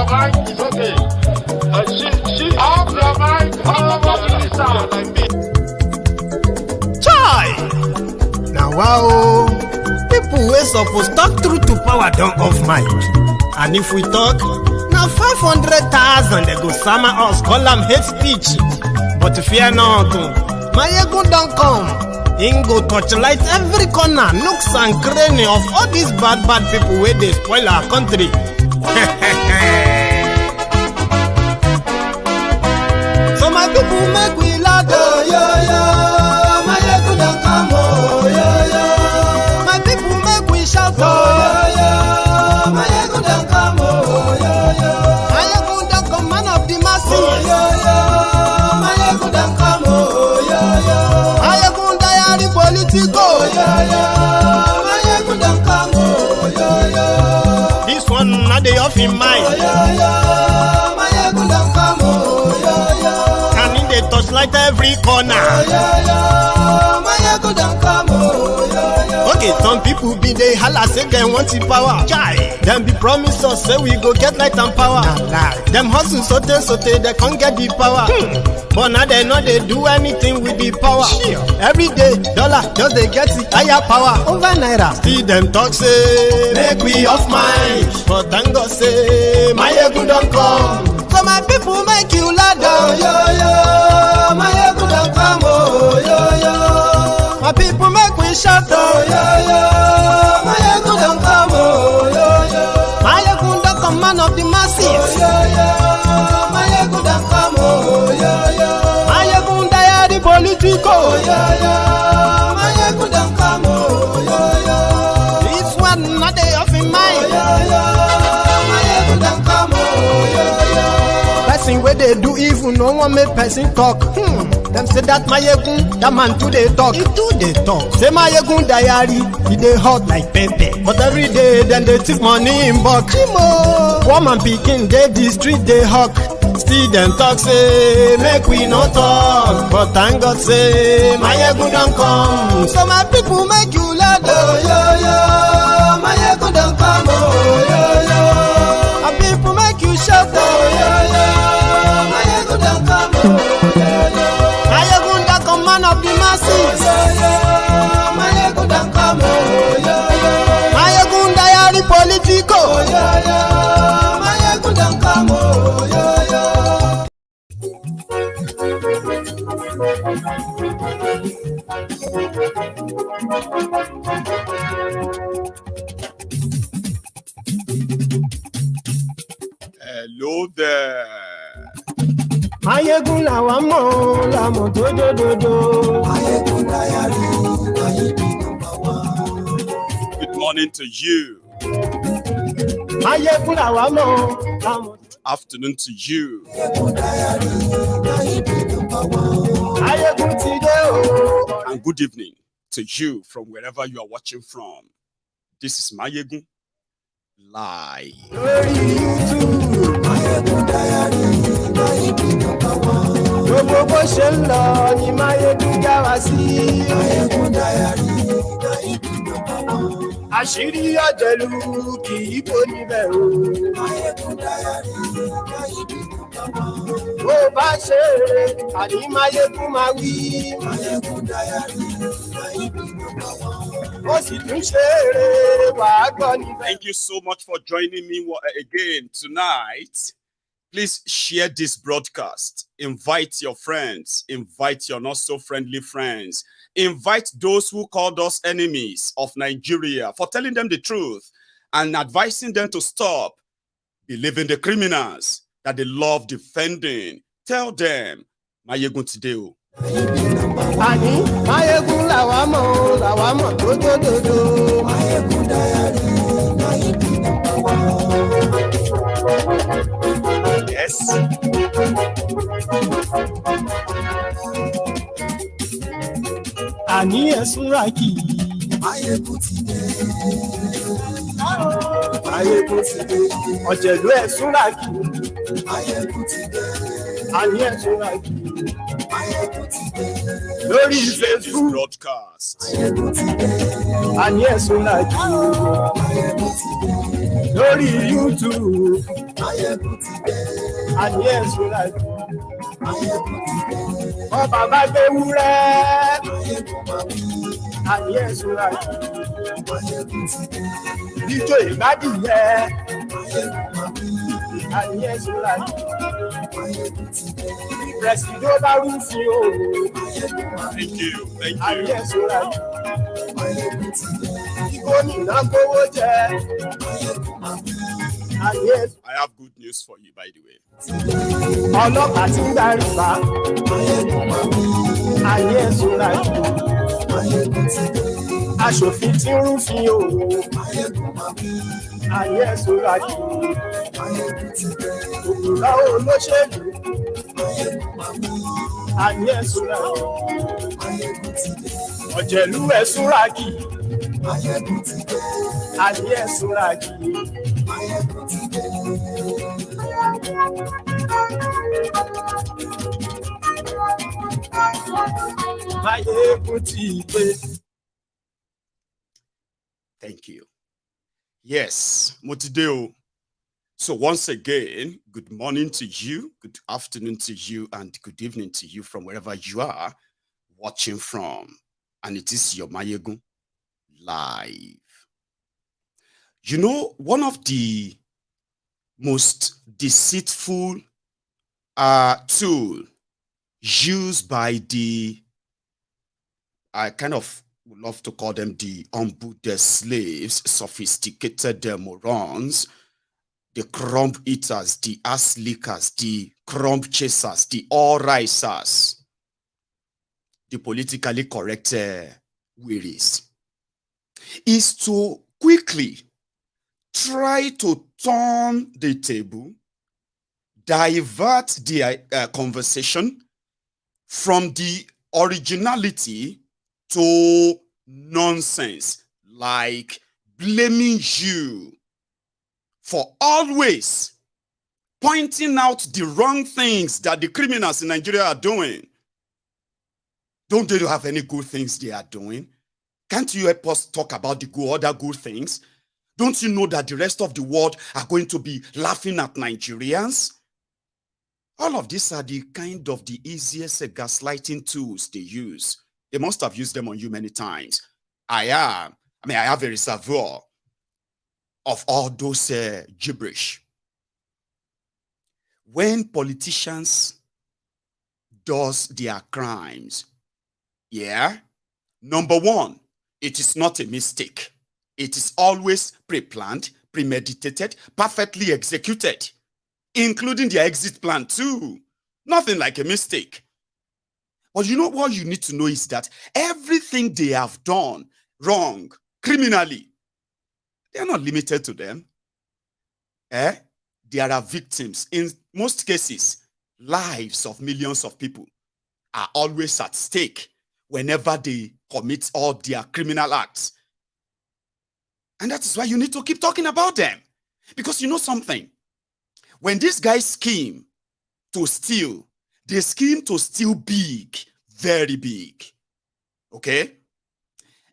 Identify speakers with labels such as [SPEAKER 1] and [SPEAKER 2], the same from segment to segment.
[SPEAKER 1] your mind, it's okay. Off your mind,
[SPEAKER 2] Chai! Now wow, people wey suppose talk truth to power don't off mic. And if we talk, now 500,000 they go summer us, call them hate speech. But fear not, Maiyegun don't come. Him go torchlight every corner, nooks and cranny of all these bad people where they spoil our country. So my people make we laugh, oh, yo yo. Maiyegun don't come, oh, yo yo. My people make we shout, oh, yo yo. Maiyegun don't come, oh, yo yo. Maiyegun don't come, man of the masses, oh, yo yo. Maiyegun don't come, oh, yo yo. Maiyegun diary politico, oh, yo yo. Maiyegun don't come, oh, yo yo. This one not the off in mind, oh, yo yo. Maiyegun don't come, oh, yo yo. And in the touchlight every corner, oh, yo yo. Maiyegun don't come, oh, yo yo. Okay, some people be they holla say they want the power. Chai, them be promise us say we go get light and power. Nah. Them hustle sote they can't get the power. But now they know they do anything with the power. Sure. Every day, dollar just they get the higher power over naira. Still them talk say make we off mind. But thank God say Maiyegun don't come. So my people make you laugh, oh, yo yo. Maiyegun don't come, oh, yo yo. My people make we shout, oh, yo yo. Maiyegun don't come, oh, yo yo. Maiyegun don't come, man of the masses, oh, yo yo. Maiyegun don't come, oh, yo yo. Maiyegun diary politico, oh, yo yo. Maiyegun don't come, oh, yo yo. This one not they off in mind, oh, yo yo. Maiyegun don't come, oh, yo yo. Person where they do evil, no one make person talk. Them say that Maiyegun, that man too they talk. He too they talk. Say Maiyegun diary, he they hot like pepper. But every day, then they take money in bulk. Woman picking, they the street they hawk. Still them talk say, make we no talk. But thank God say, Maiyegun don't come. So my people make you laugh, oh yo yo. Maiyegun don't come, oh yo yo. My people make you shout, oh yo yo. Maiyegun don't come, oh yo yo. Maiyegun don't come, man of the masses, oh yo yo. Maiyegun don't come, oh yo yo. Maiyegun diary politico, oh yo yo. Maiyegun don't come, oh yo yo.
[SPEAKER 1] Hello there.
[SPEAKER 2] Maiyegun làwa mọ̀ làmọ̀ dódódódó. Maiyegun diary, Maiyegun number one.
[SPEAKER 1] Good morning to you.
[SPEAKER 2] Maiyegun làwa mọ̀ làmọ̀.
[SPEAKER 1] Afternoon to you.
[SPEAKER 2] Maiyegun diary, Maiyegun number one. Maiyegun ti dé o.
[SPEAKER 1] And good evening to you from wherever you are watching from. This is Maiyegun live.
[SPEAKER 2] Lórí YouTube. Maiyegun diary, Maiyegun number one. Gbogbo bó ṣe ń lọ ni Maiyegun já wa sí. Maiyegun diary, Maiyegun number one. Àṣírí ọ̀jẹ̀lú kì í bò níbẹ̀ o. Maiyegun diary, Maiyegun number one. Bó bá ṣe eré, àní Maiyegun máa wí. Maiyegun diary, Maiyegun number one.
[SPEAKER 1] Thank you so much for joining me again tonight. Please share this broadcast. Invite your friends. Invite your not so friendly friends. Invite those who called us enemies of Nigeria for telling them the truth and advising them to stop believing the criminals that they love defending. Tell them, Maiyegun today.
[SPEAKER 2] Ani Maiyegun làwa mọ̀ dódódódó. Maiyegun diary, Maiyegun number one.
[SPEAKER 1] Yes.
[SPEAKER 2] Ani ẹ̀sùnra kì í. Maiyegun ti dé. Maiyegun ti dé. Ọ̀jẹ̀lú ẹ̀sùnra kì í. Maiyegun ti dé. Ani ẹ̀sùnra kì í. Lórí Facebook
[SPEAKER 1] broadcast.
[SPEAKER 2] Àní ẹ̀sùn láti lórí YouTube. Àní ẹ̀sùn láti. Ọba bá gbé wúrẹ́. Àní ẹ̀sùn láti. Ijó ìgbádìyẹ. Àní ẹ̀sùn láti. Presido bá rúfin o.
[SPEAKER 1] Thank you.
[SPEAKER 2] Àní ẹ̀sùn láti. Gómìnà gbówó jẹ.
[SPEAKER 1] I have good news for you, by the way.
[SPEAKER 2] Ọlọ́pàá tí ń darí bá. Ayé ẹ̀sùn láti. Aṣòfin tí ń rúfin o. Ayé ẹ̀sùn láti. Òkúra olóṣèlú. Ayé ẹ̀sùn láti. Ọ̀jẹ̀lú ẹ̀sùn láti. Ayé ẹ̀sùn láti.
[SPEAKER 1] Thank you. Yes, Motideo. So once again, good morning to you, good afternoon to you, and good evening to you from wherever you are watching from. And it is your Maiyegun live. You know, one of the most deceitful tool used by the, I kind of would love to call them the unbooted slaves, sophisticated morons, the crumb eaters, the ass lickers, the crumb chasers, the all-risers, the politically correct wearies, is to quickly try to turn the table, divert the conversation from the originality to nonsense, like blaming you for always pointing out the wrong things that the criminals in Nigeria are doing. Don't they have any good things they are doing? Can't you help us talk about the other good things? Don't you know that the rest of the world are going to be laughing at Nigerians? All of these are the kind of the easiest gaslighting tools they use. They must have used them on you many times. I have a reservoir of all those gibberish. When politicians does their crimes, yeah, number one, it is not a mistake. It is always pre-planned, premeditated, perfectly executed, including their exit plan too. Nothing like a mistake. But you know what you need to know is that everything they have done wrong, criminally, they are not limited to them. There are victims. In most cases, lives of millions of people are always at stake whenever they commit all their criminal acts. And that is why you need to keep talking about them. Because you know something? When these guys scheme to steal, they scheme to steal big, very big. Okay?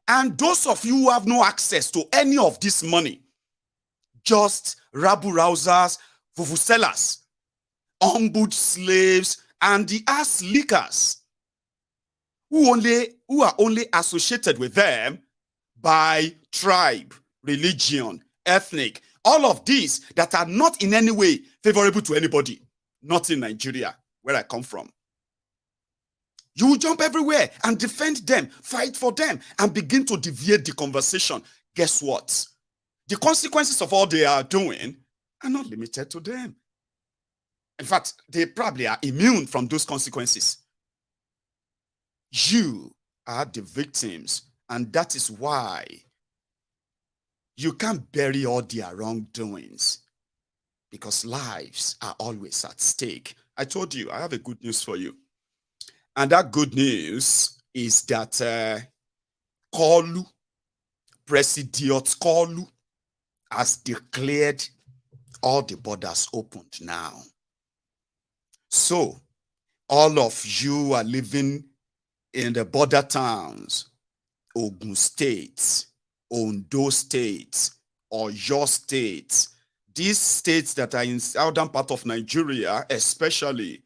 [SPEAKER 1] And those of you who have no access to any of this money, just rabble-rousers, vuvuzelas, unboot slaves, and the ass lickers, who are only associated with them by tribe, religion, ethnic, all of these that are not in any way favorable to anybody, not in Nigeria, where I come from. You will jump everywhere and defend them, fight for them, and begin to deviate the conversation. Guess what? The consequences of all they are doing are not limited to them. In fact, they probably are immune from those consequences. You are the victims, and that is why you can't bury all their wrongdoings, because lives are always at stake. I told you, I have a good news for you. And that good news is that Kolu, President Kolu, has declared all the borders opened now. So, all of you are living in the border towns, Ogun State, Ondo State, or your state. These states that are in southern part of Nigeria, especially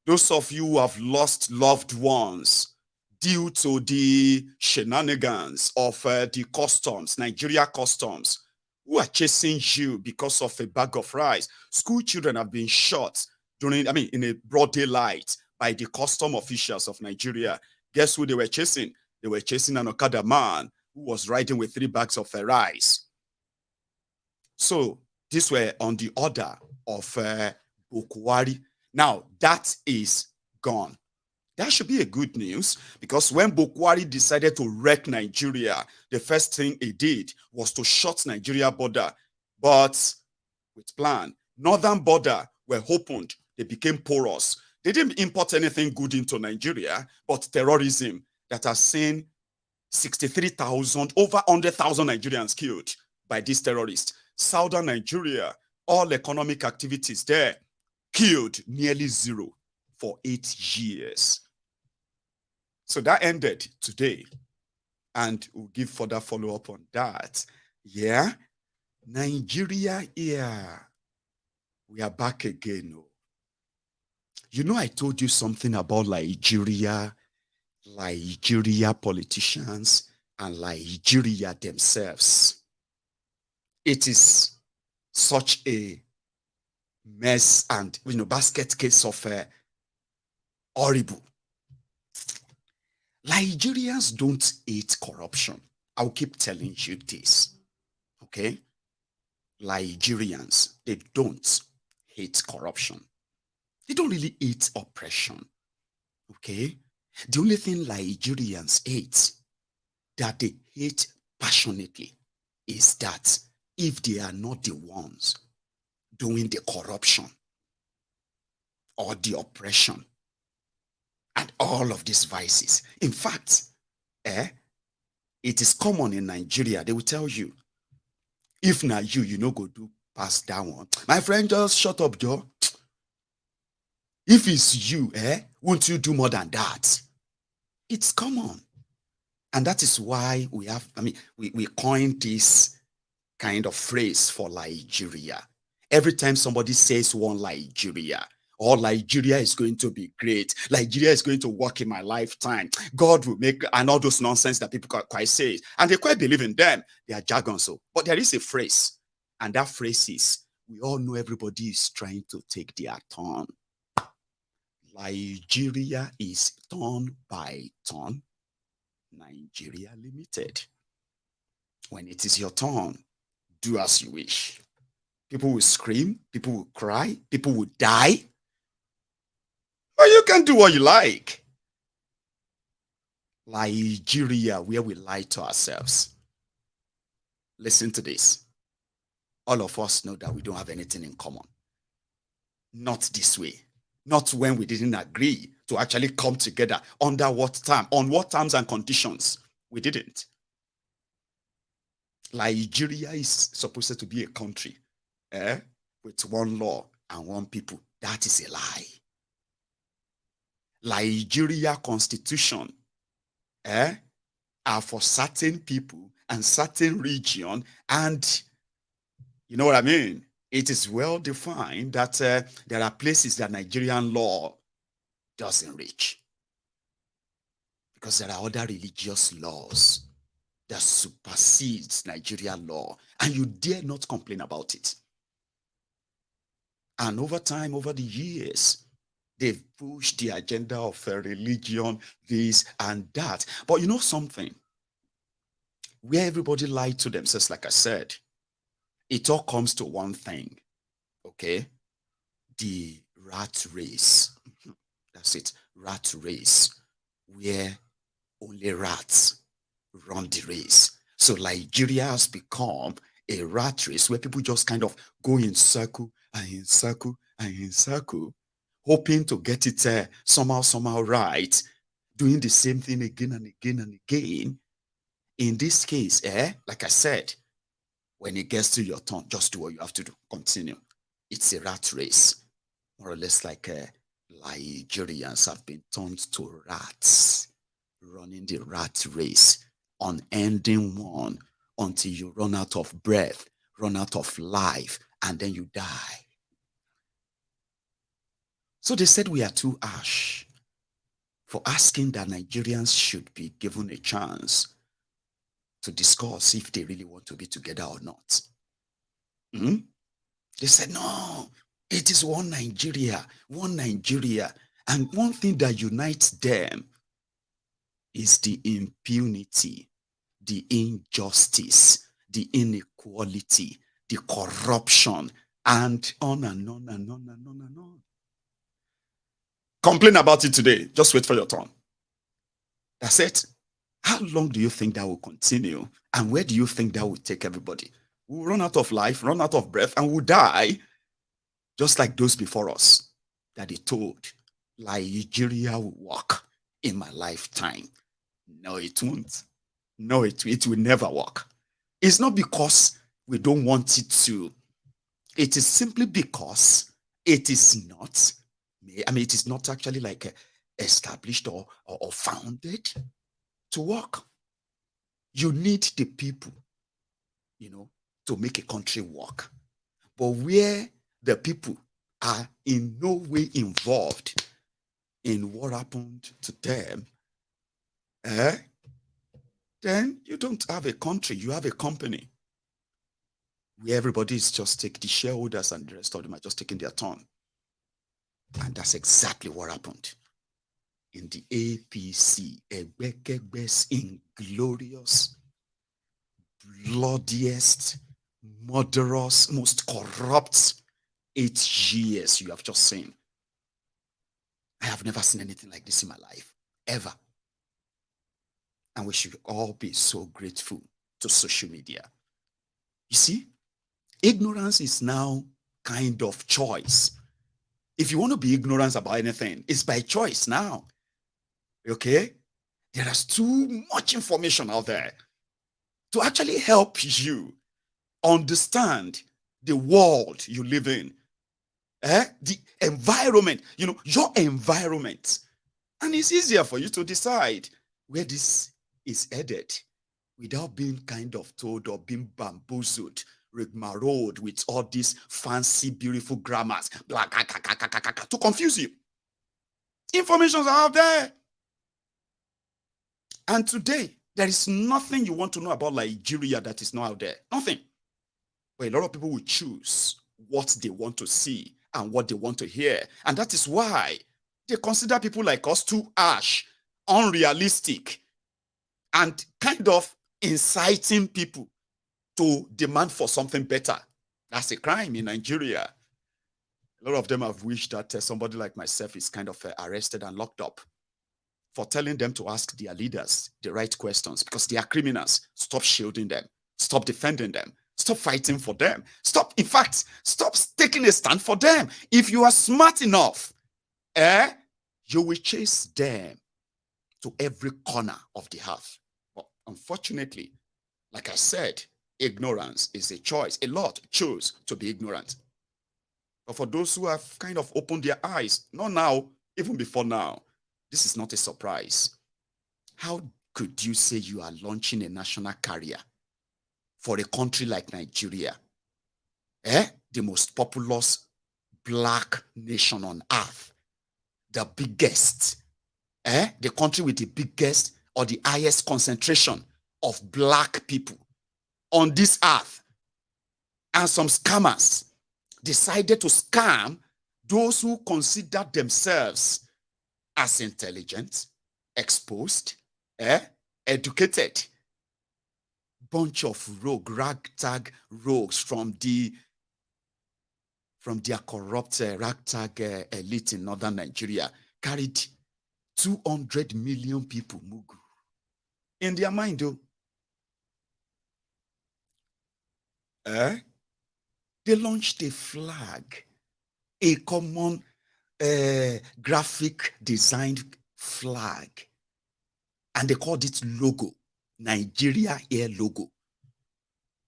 [SPEAKER 1] those of you who have lost loved ones due to the shenanigans of the customs, Nigeria customs, who are chasing you because of a bag of rice. School children have been shot in a broad daylight by the custom officials of Nigeria. Guess who they were chasing? They were chasing an Okada man who was riding with 3 bags of rice. So these were on the order of Bokwari. Now that is gone. That should be a good news, because when Bokwari decided to wreck Nigeria, the first thing he did was to shut Nigeria border. But with plan, northern border were opened. They became porous. They didn't import anything good into Nigeria, but terrorism that has seen 63,000, over 100,000 Nigerians killed by these terrorists. Southern Nigeria, all economic activities there, killed nearly zero for 8 years. So that ended today, and we'll give further follow-up on that. Yeah, Nigeria, yeah, we are back again. You know, I told you something about Nigeria politicians, and Nigeria themselves. It is such a mess and, basket case of horrible. Nigerians don't hate corruption. I'll keep telling you this, okay? Nigerians, they don't hate corruption. They don't really hate oppression, okay? The only thing Nigerians hate, that they hate passionately, is that if they are not the ones doing the corruption or the oppression and all of these vices. In fact, it is common in Nigeria. They will tell you, if na you no go do pass that one. My friend, just shut up, Joe. If it's you, won't you do more than that? It's common. And that is why we have, we coined this kind of phrase for Nigeria. Every time somebody says one Nigeria, or Nigeria is going to be great, Nigeria is going to work in my lifetime, God will make, and all those nonsense that people quite say, and they quite believe in them. They are jargon. So, but there is a phrase, and that phrase is, we all know everybody is trying to take their turn. Nigeria is turn by turn. Nigeria Limited. When it is your turn, do as you wish. People will scream, people will cry, people will die. But you can do what you like. Nigeria, where we lie to ourselves. Listen to this. All of us know that we don't have anything in common. Not this way. Not when we didn't agree to actually come together. Under what time? On what terms and conditions? We didn't. Nigeria is supposed to be a country with one law and one people. That is a lie. Nigeria constitution are for certain people and certain region, and you know what I mean? It is well defined that there are places that Nigerian law doesn't reach, because there are other religious laws that supersedes Nigerian law, and you dare not complain about it. And over time, over the years, they've pushed the agenda of religion, this and that. But you know something? Where everybody lied to themselves, like I said, it all comes to one thing, okay? The rat race. That's it, rat race, where only rats run the race. So Nigeria has become a rat race where people just kind of go in circle and in circle and in circle, hoping to get it somehow right, doing the same thing again and again and again. In this case, like I said, when it gets to your turn, just do what you have to do. Continue. It's a rat race. More or less like Nigerians have been turned to rats, running the rat race, unending one, until you run out of breath, run out of life, and then you die. So they said we are too harsh for asking that Nigerians should be given a chance to discuss if they really want to be together or not. They said, no, it is one Nigeria. And one thing that unites them is the impunity, the injustice, the inequality, the corruption, and on and on and on and on and on. Complain about it today. Just wait for your turn. That's it. How long do you think that will continue? And where do you think that will take everybody? We'll run out of life, run out of breath, and we'll die just like those before us that they told Nigeria will work in my lifetime. No, it won't. No, it will never work. It's not because we don't want it to. It is simply because it is not. I mean, it is not actually like established or founded to work. You need the people, to make a country work. But where the people are in no way involved in what happened to them, then you don't have a country, you have a company where everybody is just taking, the shareholders and the rest of them are just taking their turn. And that's exactly what happened in the APC, Egbekebe's inglorious, bloodiest, murderous, most corrupt 8 years you have just seen. I have never seen anything like this in my life, ever. And we should all be so grateful to social media. You see, ignorance is now kind of choice. If you want to be ignorant about anything, it's by choice now. Okay? There is too much information out there to actually help you understand the world you live in. The environment, your environment. And it's easier for you to decide where this is headed without being kind of told or being bamboozled, rigmaroled with all these fancy, beautiful grammars, to confuse you. Informations are out there. And today, there is nothing you want to know about Nigeria that is not out there. Nothing. But a lot of people will choose what they want to see and what they want to hear. And that is why they consider people like us too harsh, unrealistic, and kind of inciting people to demand for something better. That's a crime in Nigeria. A lot of them have wished that somebody like myself is kind of arrested and locked up for telling them to ask their leaders the right questions, because they are criminals. Stop shielding them. Stop defending them. Stop fighting for them. Stop taking a stand for them. If you are smart enough, you will chase them to every corner of the earth. But unfortunately, like I said, ignorance is a choice. A lot choose to be ignorant. But for those who have kind of opened their eyes, not now, even before now, this is not a surprise. How could you say you are launching a national carrier for a country like Nigeria? The most populous black nation on earth, the biggest, the country with the biggest or the highest concentration of black people on this earth. And some scammers decided to scam those who consider themselves as intelligent, exposed, educated. Bunch of ragtag rogues from their corrupt ragtag elite in northern Nigeria carried 200 million people mugu in their mind, though. They launched a flag, a common graphic designed flag, and they called it logo, Nigeria Air logo.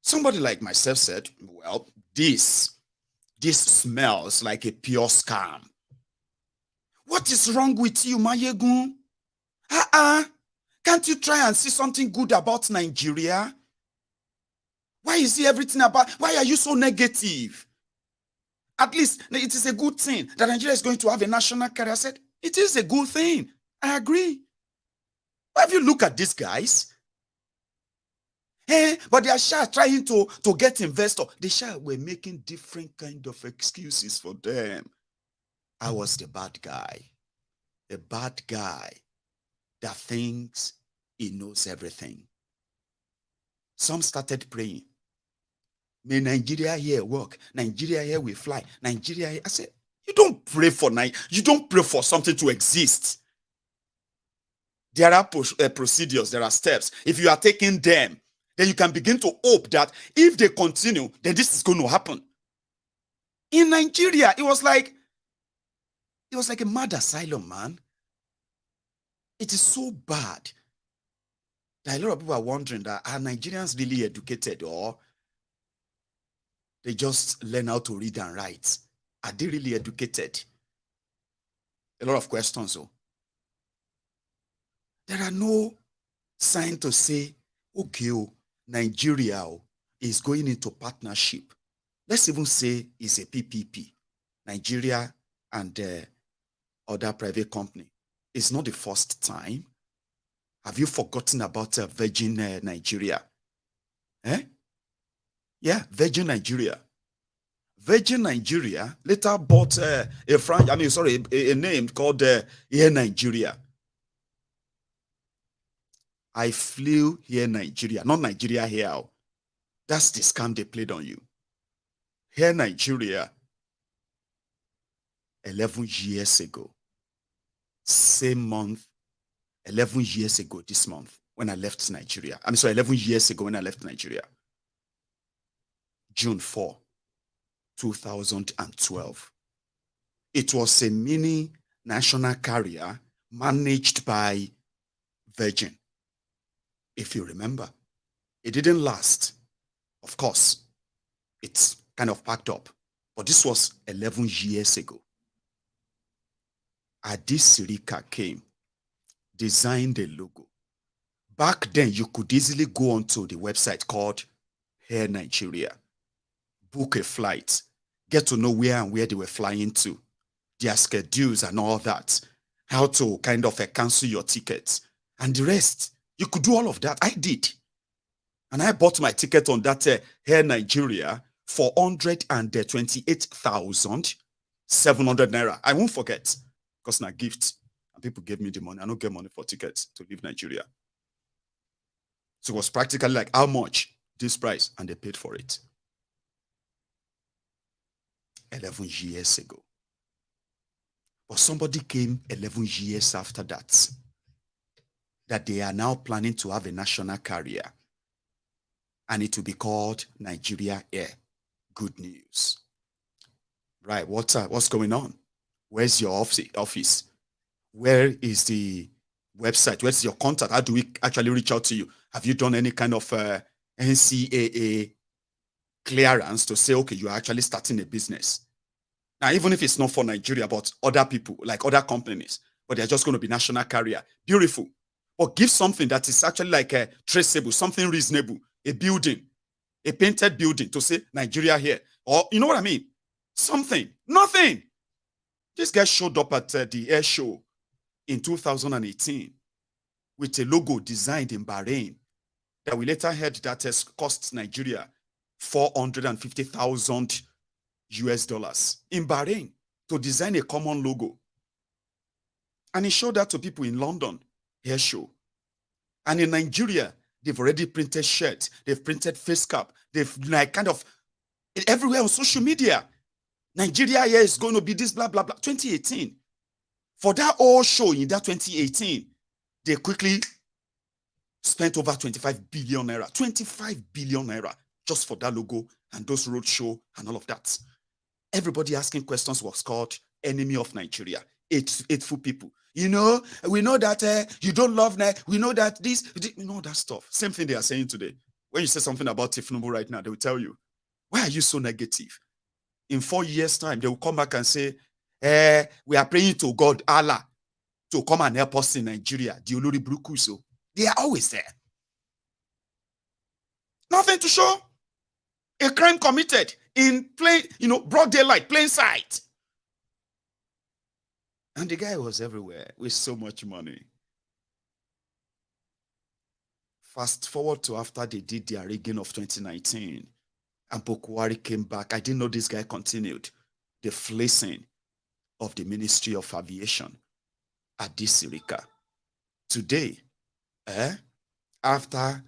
[SPEAKER 1] Somebody like myself said, well, this smells like a pure scam. What is wrong with you, Maiyegun? Can't you try and see something good about Nigeria? Why is it everything about? Why are you so negative? At least it is a good thing that Nigeria is going to have a national carrier. I said, it is a good thing. I agree. But if you look at these guys, but they are trying to get investors. They were making different kind of excuses for them. I was the bad guy. The bad guy that thinks he knows everything. Some started praying. May Nigeria here work. Nigeria here will fly. Nigeria here. I said, you don't pray for you don't pray for something to exist. There are procedures, there are steps. If you are taking them, then you can begin to hope that if they continue, then this is going to happen. In Nigeria, it was like a mad asylum, man. It is so bad that a lot of people are wondering that are Nigerians really educated, or they just learn how to read and write? Are they really educated? A lot of questions. So there are no signs to say, okay, Nigeria is going into partnership. Let's even say it's a PPP. Nigeria and other private company. It's not the first time. Have you forgotten about Virgin Nigeria? Yeah, Virgin Nigeria. Virgin Nigeria later bought a name called Air Nigeria. I flew here Nigeria, not Nigeria here. That's the scam they played on you. Here Nigeria, 11 years ago, same month, 11 years ago this month, when I left Nigeria. 11 years ago when I left Nigeria. June 4, 2012. It was a mini national carrier managed by Virgin. If you remember, it didn't last. Of course, it's kind of packed up. But this was 11 years ago. Hadi Sirika came, designed a logo. Back then, you could easily go onto the website called Air Nigeria, book a flight, get to know where and where they were flying to, their schedules and all that, how to kind of cancel your tickets, and the rest. You could do all of that. I did. And I bought my ticket on that Air Nigeria for 128,700 naira. I won't forget, because na gift. And people gave me the money. I don't get money for tickets to leave Nigeria. So it was practically like, how much? This price. And they paid for it. 11 years ago. But somebody came 11 years after that they are now planning to have a national carrier. And it will be called Nigeria Air. Good news. Right, what's going on? Where's your office? Where is the website? Where's your contact? How do we actually reach out to you? Have you done any kind of NCAA clearance to say, okay, you're actually starting a business? Now, even if it's not for Nigeria, but other people, like other companies, but they're just going to be national carrier. Beautiful. Or give something that is actually like a traceable, something reasonable, a building, a painted building to say Nigeria here. Or, you know what I mean? Something. Nothing. This guy showed up at the air show in 2018 with a logo designed in Bahrain that we later heard that has cost Nigeria $450,000 in Bahrain to design a common logo. And he showed that to people in London. Air show. And in Nigeria, they've already printed shirts, they've printed face cap, they've like kind of everywhere on social media. Nigeria here is going to be this blah blah blah. 2018. For that whole show in that 2018, they quickly spent over 25 billion naira. 25 billion naira just for that logo and those road show and all of that. Everybody asking questions was called enemy of Nigeria. Hateful people. You know, we know that you don't love Nigeria. We know that we know that stuff. Same thing they are saying today. When you say something about Tinubu right now, they will tell you, why are you so negative? In 4 years' time, they will come back and say, we are praying to God, Allah, to come and help us in Nigeria. The Olori Buruku. So they are always there. Nothing to show. A crime committed in plain, broad daylight, plain sight. And the guy was everywhere with so much money. Fast forward to after they did their rigging of 2019, and Bokwari came back. I didn't know this guy continued the fleecing of the Ministry of Aviation, Hadi Sirika. Today, after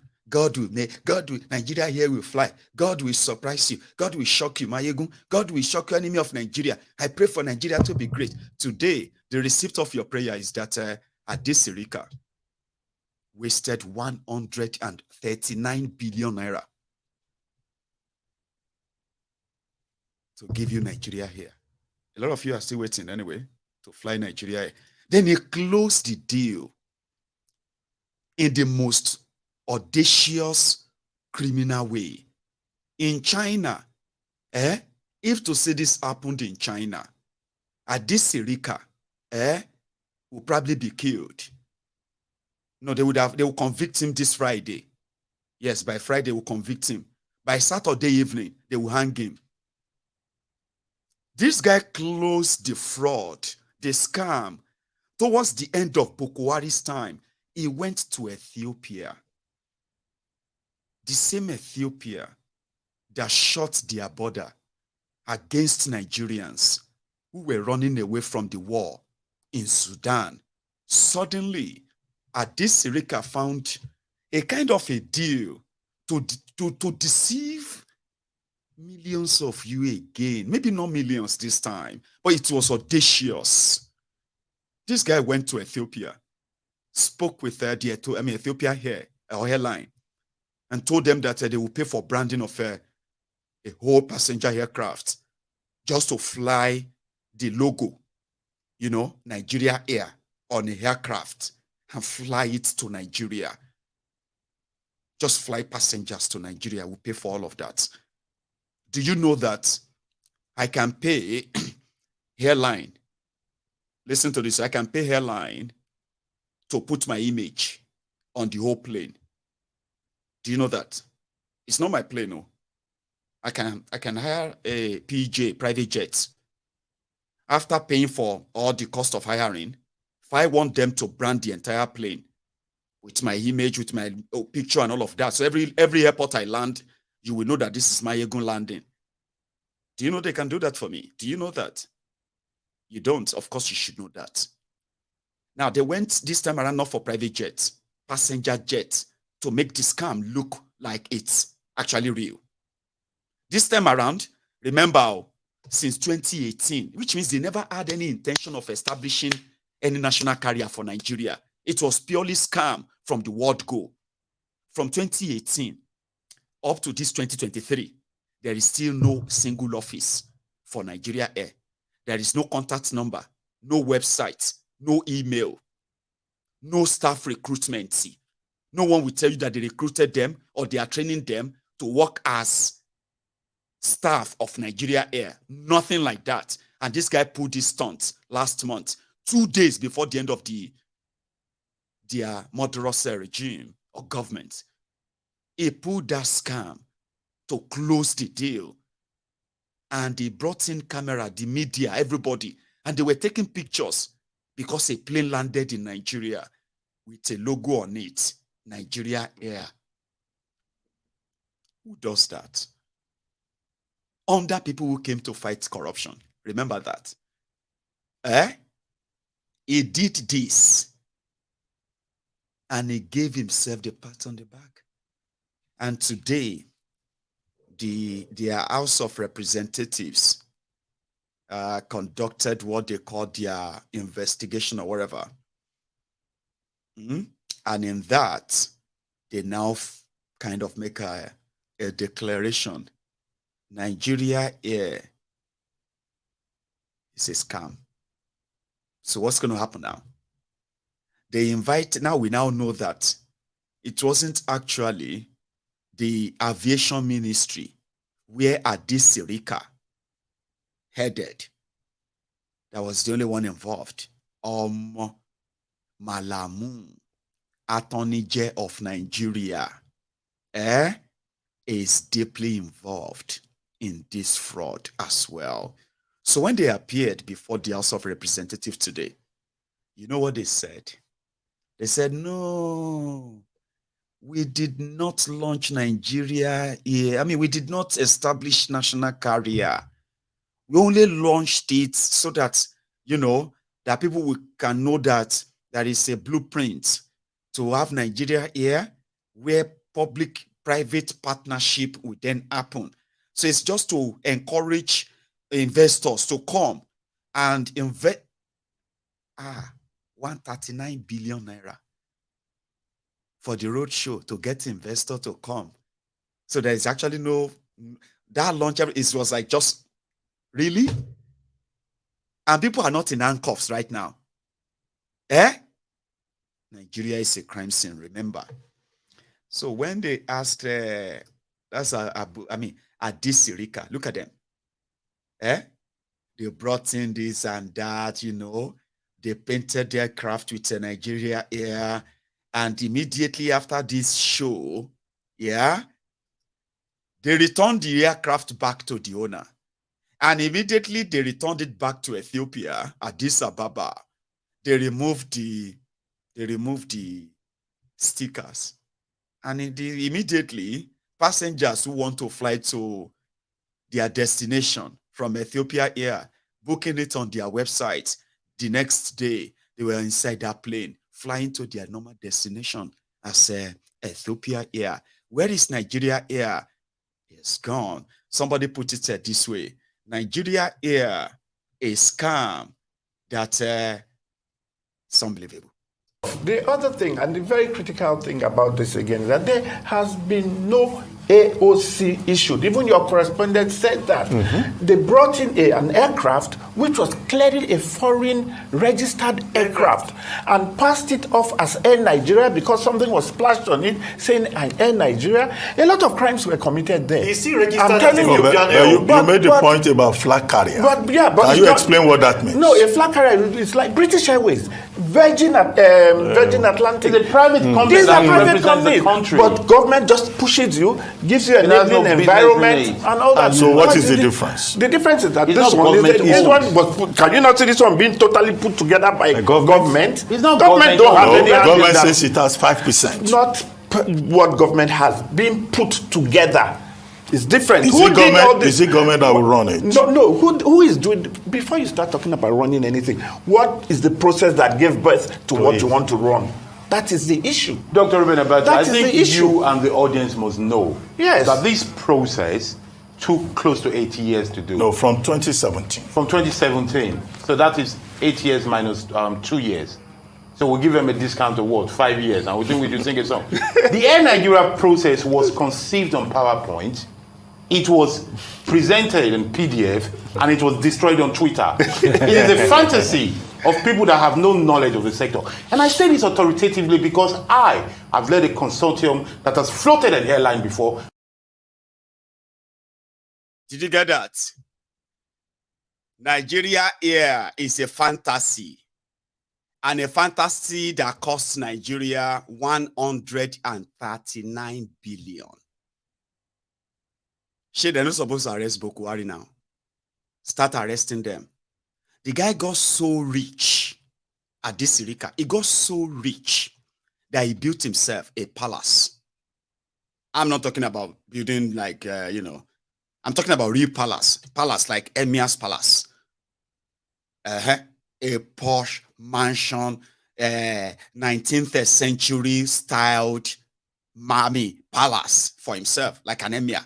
[SPEAKER 1] Nigeria here will fly. God will surprise you. God will shock you, Maiyegun. God will shock you, enemy of Nigeria. I pray for Nigeria to be great. Today, the receipt of your prayer is that Hadi Sirika wasted 139 billion naira to give you Nigeria here. A lot of you are still waiting anyway to fly Nigeria here. Then he closed the deal in the most audacious criminal way. In China, if to say this happened in China, Hadi Sirika, will probably be killed. No, they will convict him this Friday. Yes, by Friday they will convict him. By Saturday evening, they will hang him. This guy closed the fraud, the scam. Towards the end of Bokwari's time, he went to Ethiopia. The same Ethiopia that shut their border against Nigerians who were running away from the war in Sudan. Suddenly, Hadi Sirika found a kind of a deal to deceive millions of you again. Maybe not millions this time, but it was audacious. This guy went to Ethiopia, spoke with the Ethiopia airline, and told them that they will pay for branding of a whole passenger aircraft just to fly the logo, Nigeria Air on a aircraft and fly it to Nigeria. Just fly passengers to Nigeria. We'll pay for all of that. Do you know that I can pay airline? Listen to this. I can pay airline to put my image on the whole plane. Do you know that? It's not my plane, no. I can hire a PJ, private jet. After paying for all the cost of hiring, if I want them to brand the entire plane with my image, with my picture and all of that, so every airport I land, you will know that this is Maiyegun landing. Do you know they can do that for me? Do you know that? You don't. Of course, you should know that. Now, they went this time around not for private jets, passenger jets, to make the scam look like it's actually real. This time around, remember, since 2018, which means they never had any intention of establishing any national carrier for Nigeria. It was purely scam from the word go. From 2018 up to this 2023, there is still no single office for Nigeria Air. There is no contact number, no website, no email, no staff recruitment. No one will tell you that they recruited them or they are training them to work as staff of Nigeria Air. Nothing like that. And this guy pulled this stunt last month, 2 days before the end of their murderous regime or government. He pulled that scam to close the deal. And he brought in camera, the media, everybody. And they were taking pictures because a plane landed in Nigeria with a logo on it, Nigeria Air. Who does that? Under people who came to fight corruption. Remember that. He did this. And he gave himself the pat on the back. And today, their House of Representatives conducted what they call their investigation or whatever. And in that, they now kind of make a declaration. Nigeria Air is a scam. So what's going to happen now? We now know that it wasn't actually the aviation ministry where Hadi Sirika headed. That was the only one involved. Malamu, Attorney General of Nigeria. is deeply involved in this fraud as well. So when they appeared before the House of Representatives today, you know what they said? They said, no, we did not launch Nigeria here. I mean, we did not establish national carrier. We only launched it so that, that people can know that there is a blueprint to have Nigeria here where public-private partnership will then happen. So it's just to encourage investors to come and invest. 139 billion naira for the road show to get investor to come. So there is actually that launch. It was like just really, and people are not in handcuffs right now. Nigeria is a crime scene, remember. So when they asked, Hadi Sirika, look at them. They brought in this and that, They painted their craft with a Nigeria air. And immediately after this show, they returned the aircraft back to the owner. And immediately they returned it back to Ethiopia, Addis Ababa. They removed the stickers. And immediately, passengers who want to fly to their destination from Ethiopia Air, booking it on their website, the next day, they were inside that plane, flying to their normal destination as Ethiopia Air. Where is Nigeria Air? It's gone. Somebody put it this way. Nigeria Air is scam that it's unbelievable.
[SPEAKER 3] The other thing, and the very critical thing about this again, is that there has been no AOC issued. Even your correspondent said that. They brought in an aircraft which was clearly a foreign registered aircraft and passed it off as Air Nigeria because something was splashed on it saying Air Nigeria. A lot of crimes were committed there.
[SPEAKER 4] Is he registered?
[SPEAKER 3] I'm telling you.
[SPEAKER 4] You made the point about flag carrier.
[SPEAKER 3] But
[SPEAKER 4] can you explain what that means?
[SPEAKER 3] No, a flag carrier is like British Airways, Virgin Atlantic.
[SPEAKER 5] It's a private company.
[SPEAKER 3] These are private companies, but government just pushes you, gives you enabling environment and all that.
[SPEAKER 4] So what is the difference?
[SPEAKER 3] The difference is that this one, but can you not see this one being totally put together by government?
[SPEAKER 5] It's not
[SPEAKER 3] government. Don't have any.
[SPEAKER 4] Government says it has 5%.
[SPEAKER 3] Not what government has been put together. It's different.
[SPEAKER 4] Is it government that will run it?
[SPEAKER 3] No. Who is doing? Before you start talking about running anything, what is the process that gave birth to what you want to run? That is the issue.
[SPEAKER 5] Dr. Ruben Abacha, I think you and the audience must know that this process took close to 80 years to do.
[SPEAKER 4] No, from 2017.
[SPEAKER 5] From 2017. So that is 8 years minus 2 years. So we'll give them a discount of what? 5 years. And we think we should sing a song. The Air Nigeria process was conceived on PowerPoint. It was presented in PDF and it was destroyed on Twitter. It is a fantasy of people that have no knowledge of the sector. And I say this authoritatively because I have led a consortium that has floated an airline before.
[SPEAKER 1] Did you get that? Nigeria Air is a fantasy. And a fantasy that costs Nigeria 139 billion. They're not supposed to arrest Boko Haram now. Start arresting them. The guy got so rich, Hadi Sirika. He got so rich that he built himself a palace. I'm not talking about building like, I'm talking about real palace. Palace like Emir's palace. A posh mansion, 19th century styled palace for himself, like an emir.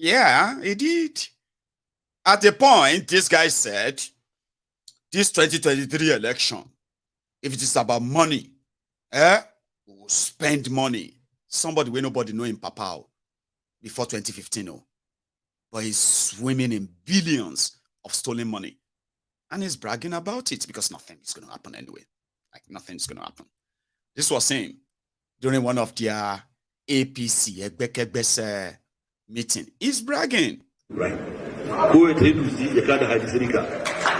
[SPEAKER 1] Yeah, he did. At the point, this guy said, this 2023 election, if it is about money, we will spend money. Somebody where nobody know in Papao before 2015. But he's swimming in billions of stolen money. And he's bragging about it because nothing is going to happen anyway. Like nothing's going to happen. This was him during one of their APC, meeting. He's bragging.
[SPEAKER 6] Right. Ko ya tayi dusi ya kada Hadi Sirika.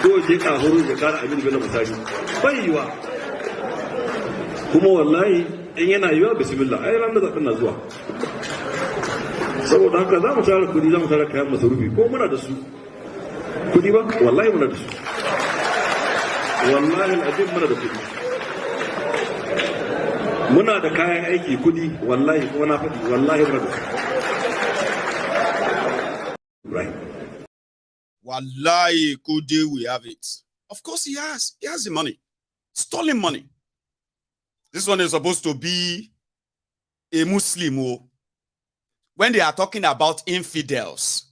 [SPEAKER 6] Ko ya ka horo ya kada Aminu Bello Musari. Bai yiwa. Kuma wallahi in yana yiwa bismillah ai ran da zaɓen na zuwa. saboda haka za mu tara kudi, za mu tara kayan masarufi ko muna da su kudi ba, wallahi muna da su, wallahi al'azim muna da kudi, muna da kayan aiki kudi, wallahi ko na faɗi, wallahi muna da su. Right.
[SPEAKER 1] Wallahi kudi, we have it. Of course he has the money, stolen money. This one is supposed to be a Muslim. Oh. When they are talking about infidels,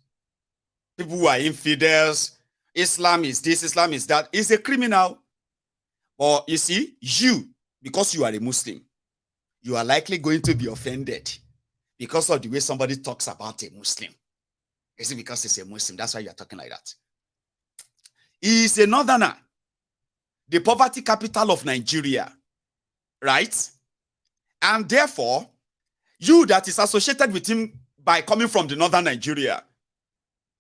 [SPEAKER 1] people who are infidels, Islam is this, Islam is that, is a criminal. Or you see, you, because you are a Muslim, you are likely going to be offended because of the way somebody talks about a Muslim. Is it because it's a Muslim? That's why you are talking like that. He is a northerner, the poverty capital of Nigeria, right? And therefore, you that is associated with him by coming from the northern Nigeria,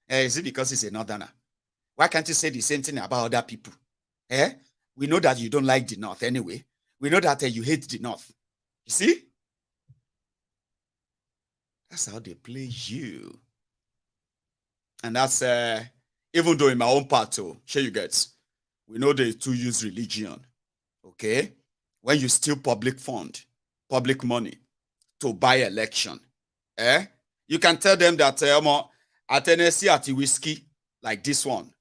[SPEAKER 1] is it because he's a northerner? Why can't you say the same thing about other people? We know that you don't like the north anyway. We know that you hate the north. You see? That's how they play you. And that's, even though in my own part too, sure you get, we know they too use religion, okay? When you steal public fund, public money to buy election, you can tell them that at Tennessee at whiskey like this one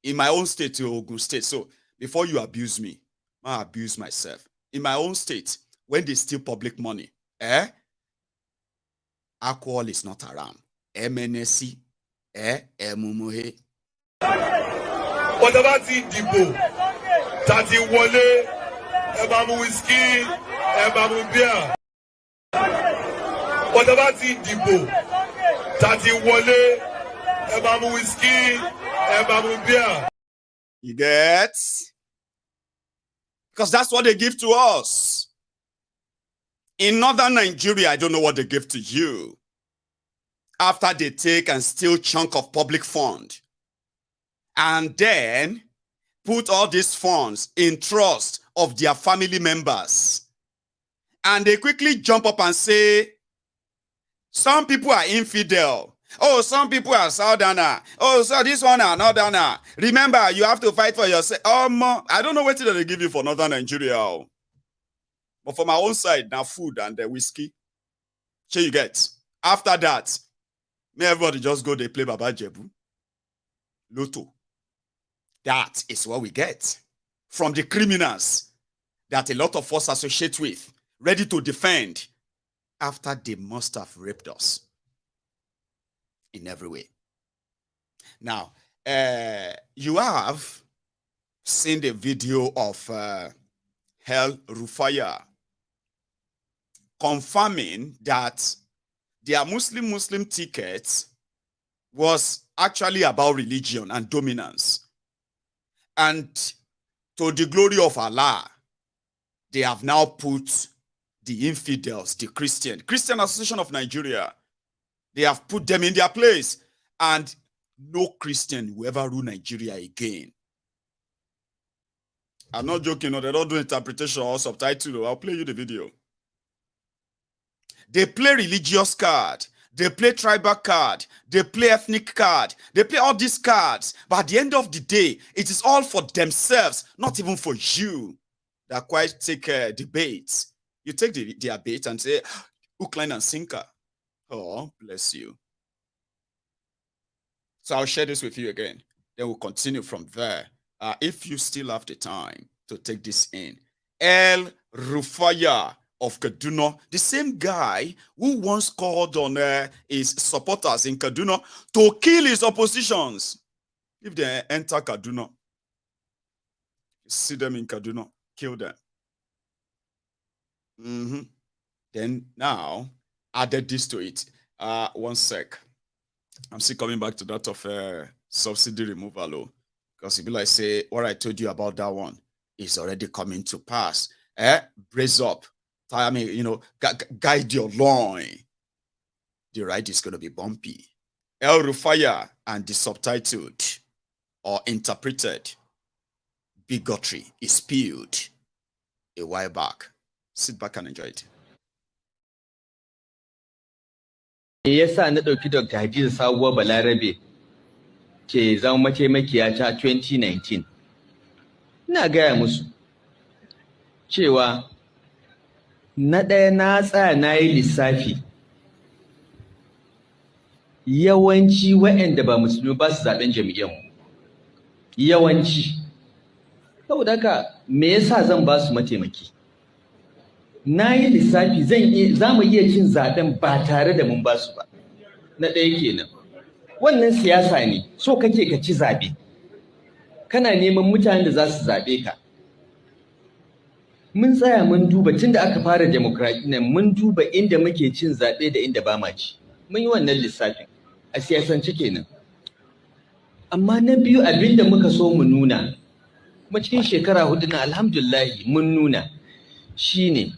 [SPEAKER 1] in my own state, Ogun State. So before you abuse me, I abuse myself. In my own state, when they steal public money, alcohol is not around. MNSC, Mumuhe.
[SPEAKER 7] Whatever the dìbò tàti wọlé ẹ bá mu whiskey ẹ bá mu beer. Whatever the dìbò tàti wọlé ẹ bá mu whiskey ẹ bá mu beer.
[SPEAKER 1] You get? Because that's what they give to us. In northern Nigeria, I don't know what they give to you. After they take and steal chunk of public fund, and then put all these funds in trust of their family members. And they quickly jump up and say, some people are infidel. Oh, some people are southerner. Oh, so this one are northerner. Remember, you have to fight for yourself. I don't know what they give you for northern Nigeria. But for my own side, now food and the whiskey. Sure you get. After that, may everybody just go, they play Baba Jebu. Lotto. That is what we get from the criminals that a lot of us associate with, ready to defend after they must have raped us in every way. Now, you have seen the video of elrufai confirming that their Muslim ticket was actually about religion and dominance. And to the glory of Allah, they have now put the infidels, the Christian Association of Nigeria, they have put them in their place. And no Christian will ever rule Nigeria again. I'm not joking, no, they don't do interpretation or subtitle. I'll play you the video. They play religious card. They play tribal card. They play ethnic card. They play all these cards. But at the end of the day, it is all for themselves, not even for you. They quite take debates. You take their bait and say, hook, line, and sinker. Oh, bless you. So I'll share this with you again. Then we'll continue from there. If you still have the time to take this in. elrufai of Kaduna, the same guy who once called on his supporters in Kaduna to kill his oppositions. If they enter Kaduna, see them in Kaduna, kill them. Then now, added this to it. One sec. I'm still coming back to that of subsidy removal. Because if you like say, what I told you about that one is already coming to pass. Brace up. I mean, guide your loin. The ride is going to be bumpy. elrufai and the subtitled or interpreted bigotry is spewed a while back. Sit back and enjoy it.
[SPEAKER 8] Me yasa na ɗauki Dr. Hadiza Sabuwa Balarabe ke zama mataimakiya ta 2019? Ina gaya musu cewa na ɗaya na tsaya na yi lissafi yawanci waɗanda ba musulmi ba su zaɓen jami'anmu. Yawanci. Saboda haka me yasa zan ba su mataimaki? Na yi lissafi za mu iya cin zaɓen ba tare da mun ba su ba. Na ɗaya kenan. Wannan siyasa ne, so kake ka ci zaɓe. Kana neman mutanen da za su zaɓe ka. Mun tsaya mun duba tun da aka fara demokradiyya mun duba inda muke cin zaɓe da inda ba ma ci. Mun yi wannan lissafin a siyasance kenan. Amma na biyu abinda muka so mu nuna, kuma cikin shekara 4 na alhamdulillahi mun nuna, shine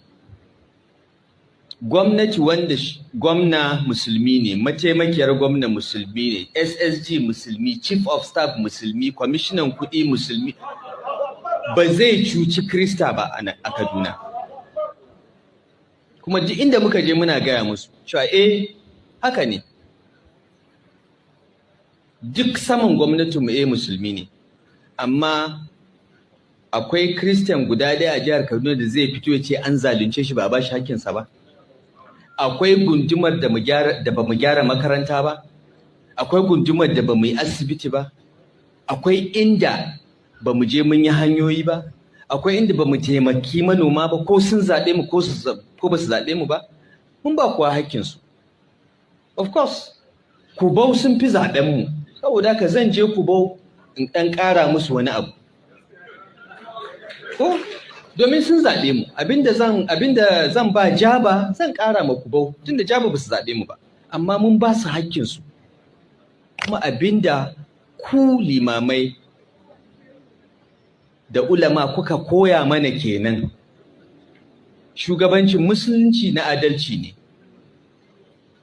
[SPEAKER 8] gwamnati wanda gwamna musulmi ne, mataimakiyar gwamna musulmi ne, SSG musulmi, chief of staff musulmi, kwamishinan kuɗi musulmi, ba zai cuci Krista ba a Kaduna. Kuma duk inda muka je muna gaya musu cewa haka ne. Duk saman gwamnatinmu musulmi ne, amma akwai Christian guda ɗaya a jihar Kaduna da zai fito ya ce an zalunce shi ba a ba shi hakkinsa ba. Akwai gundumar da ba mu gyara makaranta ba, akwai gundumar da ba mu yi asibiti ba, akwai inda ba mu je mun yi hanyoyi ba, akwai inda ba mu taimaki manoma ba, ko sun zaɓe mu ko ba su zaɓe mu ba. Mun ba kuwa hakkinsu. Of course, Kubau sun fi zaɓen mu, saboda haka zan je Kubau in ɗan ƙara musu wani abu. Domin sun zaɓe mu, abinda zan ba Jaba zan ƙara ma Kubau, tunda Jaba ba su zaɓe mu ba, amma mun ba su hakkinsu. Kuma abinda ku limamai da ulama kuka koya mana kenan. Shugabancin musulunci na adalci ne.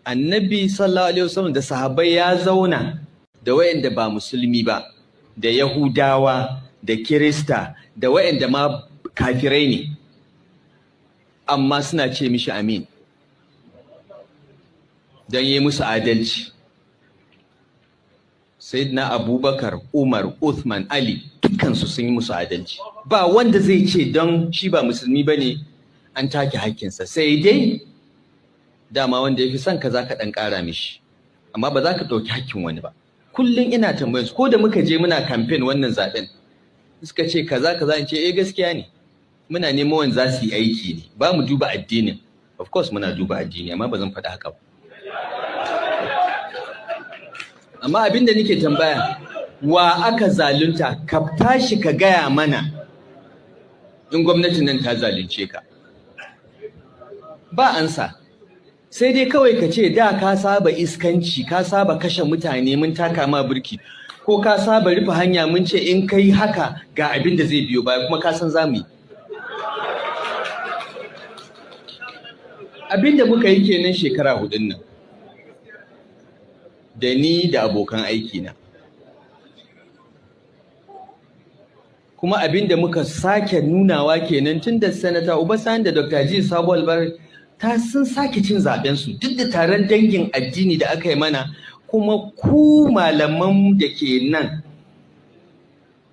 [SPEAKER 8] Annabi sallallahu alaihi wasallam da sahabbai ya zauna da wayanda ba musulmi ba, da Yahudawa, da Kirista, da wayanda ma kafirai ne, amma suna ce mishi amin don yi musu adalci. Sayyidina Abubakar, Umar, Uthman, Ali, dukkansu sun yi musu adalci. Ba wanda zai ce don shi ba musulmi ba ne an take hakkinsa, sai dai dama wanda ya fi son ka za ka ɗan ƙara mishi, amma ba za ka ɗauki hakkin wani ba. Kullum ina tambayar su, ko da muka je muna kamfen wannan zaɓen, suka ce kaza in ce gaskiya ne, muna neman wanda za su yi aiki ne, ba mu duba addinin. Of course muna duba addini, amma ba zan faɗa haka ba. Amma abin da nake tambaya, wa aka zalunta? Ka tashi ka gaya mana in gwamnatin nan ta zalunce ka. Ba ansa. Sai dai kawai ka ce da ka saba iskanci, ka saba kashe mutane mun taka ma burki, ko ka saba rufe hanya mun ce in kai haka ga abin da zai biyo baya, kuma ka san za mu yi. Abin da muka yi kenan shekara 4 nan, da ni da abokan aikina. Kuma abin da muka sake nunawa kenan tun da Sanata Obasanjo da Dr. Hadi Sabuwa sun sake cin zaɓensu duk da taron dangin addini da aka yi mana. Kuma ku malaman da ke nan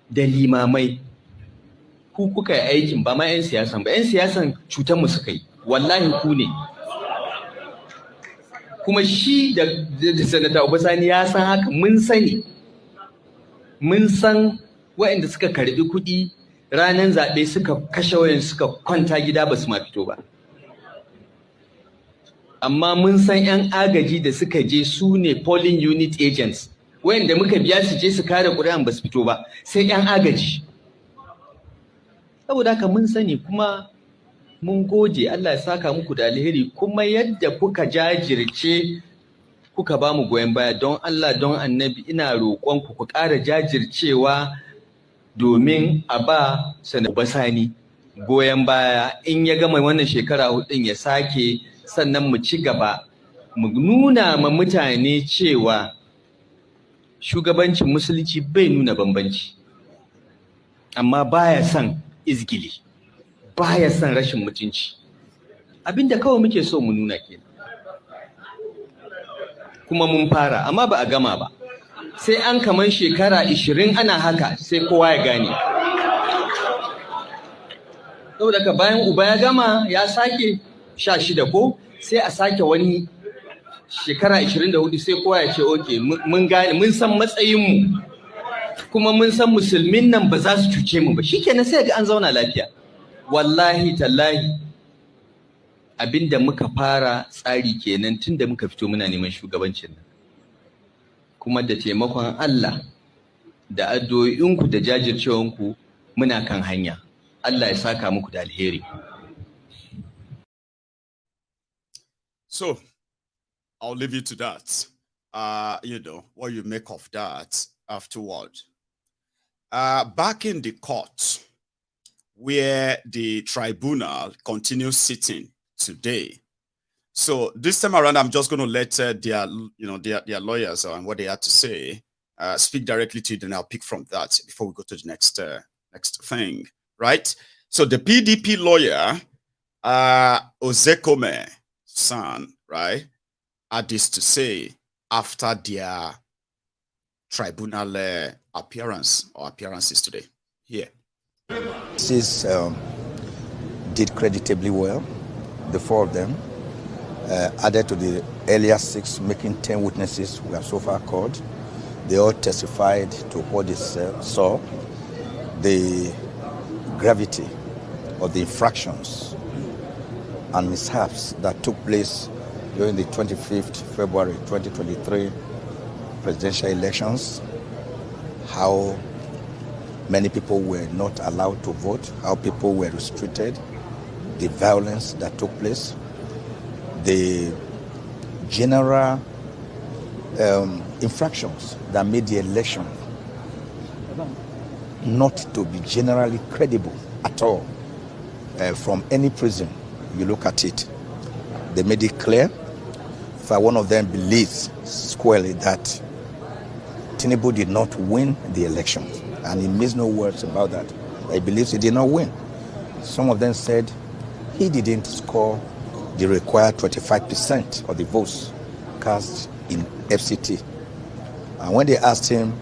[SPEAKER 8] da limamai, ku kuka yi aikin, ba ma 'yan siyasan ba. 'Yan siyasan cutanmu suka yi, wallahi ku ne. Kuma shi da Sanata Obasanjo ya san haka, mun sani. Mun san waɗanda suka karɓi kuɗi ranar zaɓe suka kashe wayan suka kwanta gida ba su ma fito ba. Amma mun san 'yan agaji da suka je su ne polling unit agents, wayanda muka biya su je su kare ƙuri'an ba su fito ba, sai 'yan agaji. Saboda haka mun sani, kuma mun gode, Allah ya saka muku da alheri. Kuma yadda kuka jajirce kuka ba mu goyon baya, don Allah don Annabi ina roƙonku ku ƙara jajircewa domin a ba Sanata Obasanjo goyon baya. In ya gama wannan shekara 4 ya sake, sannan mu ci gaba, mu nuna ma mutane cewa shugabancin musulunci bai nuna bambanci, amma baya son izgili, baya son rashin mutunci. Abinda kawai muke so mu nuna kenan. kuma mun fara amma ba a gama ba. Sai an kaman shekara 20 ana haka sai kowa ya gane. Saboda ka bayan uba ya gama ya sake 16 ko sai a sake wani shekara 24 sai kowa ya ce okay mun gane mun san matsayinmu kuma mun san musulmin nan ba za su cuce mu ba shikenan sai ga an zauna lafiya. Wallahi tallahi abinda muka fara tsari kenan tunda muka fito muna neman shugabancin nan, kuma da taimakon Allah da addu'o'inku da jajircewanku muna kan hanya. Allah ya saka muku da alheri.
[SPEAKER 1] So I'll leave you to that. You know what you make of that afterward. Back in the court where the tribunal continues sitting today. So this time around, I'm just going to let their lawyers and what they had to say speak directly to you. Then I'll pick from that before we go to the next thing, right? So the PDP lawyer, Ozekome San, right, had this to say after their tribunal appearances today. Here.
[SPEAKER 9] This did creditably well, the 4 of them, added to the earlier 6, making 10 witnesses who have so far called. They all testified to what they saw, the gravity of the infractions and mishaps that took place during the 25th February 2023 presidential elections, how many people were not allowed to vote, how people were restricted, the violence that took place, the general infractions that made the election not to be generally credible at all from any prison you look at it. They made it clear. In fact, one of them believes squarely that Tinubu did not win the election, and he makes no words about that. He believes he did not win. Some of them said he didn't score the required 25% of the votes cast in FCT. And when they asked him,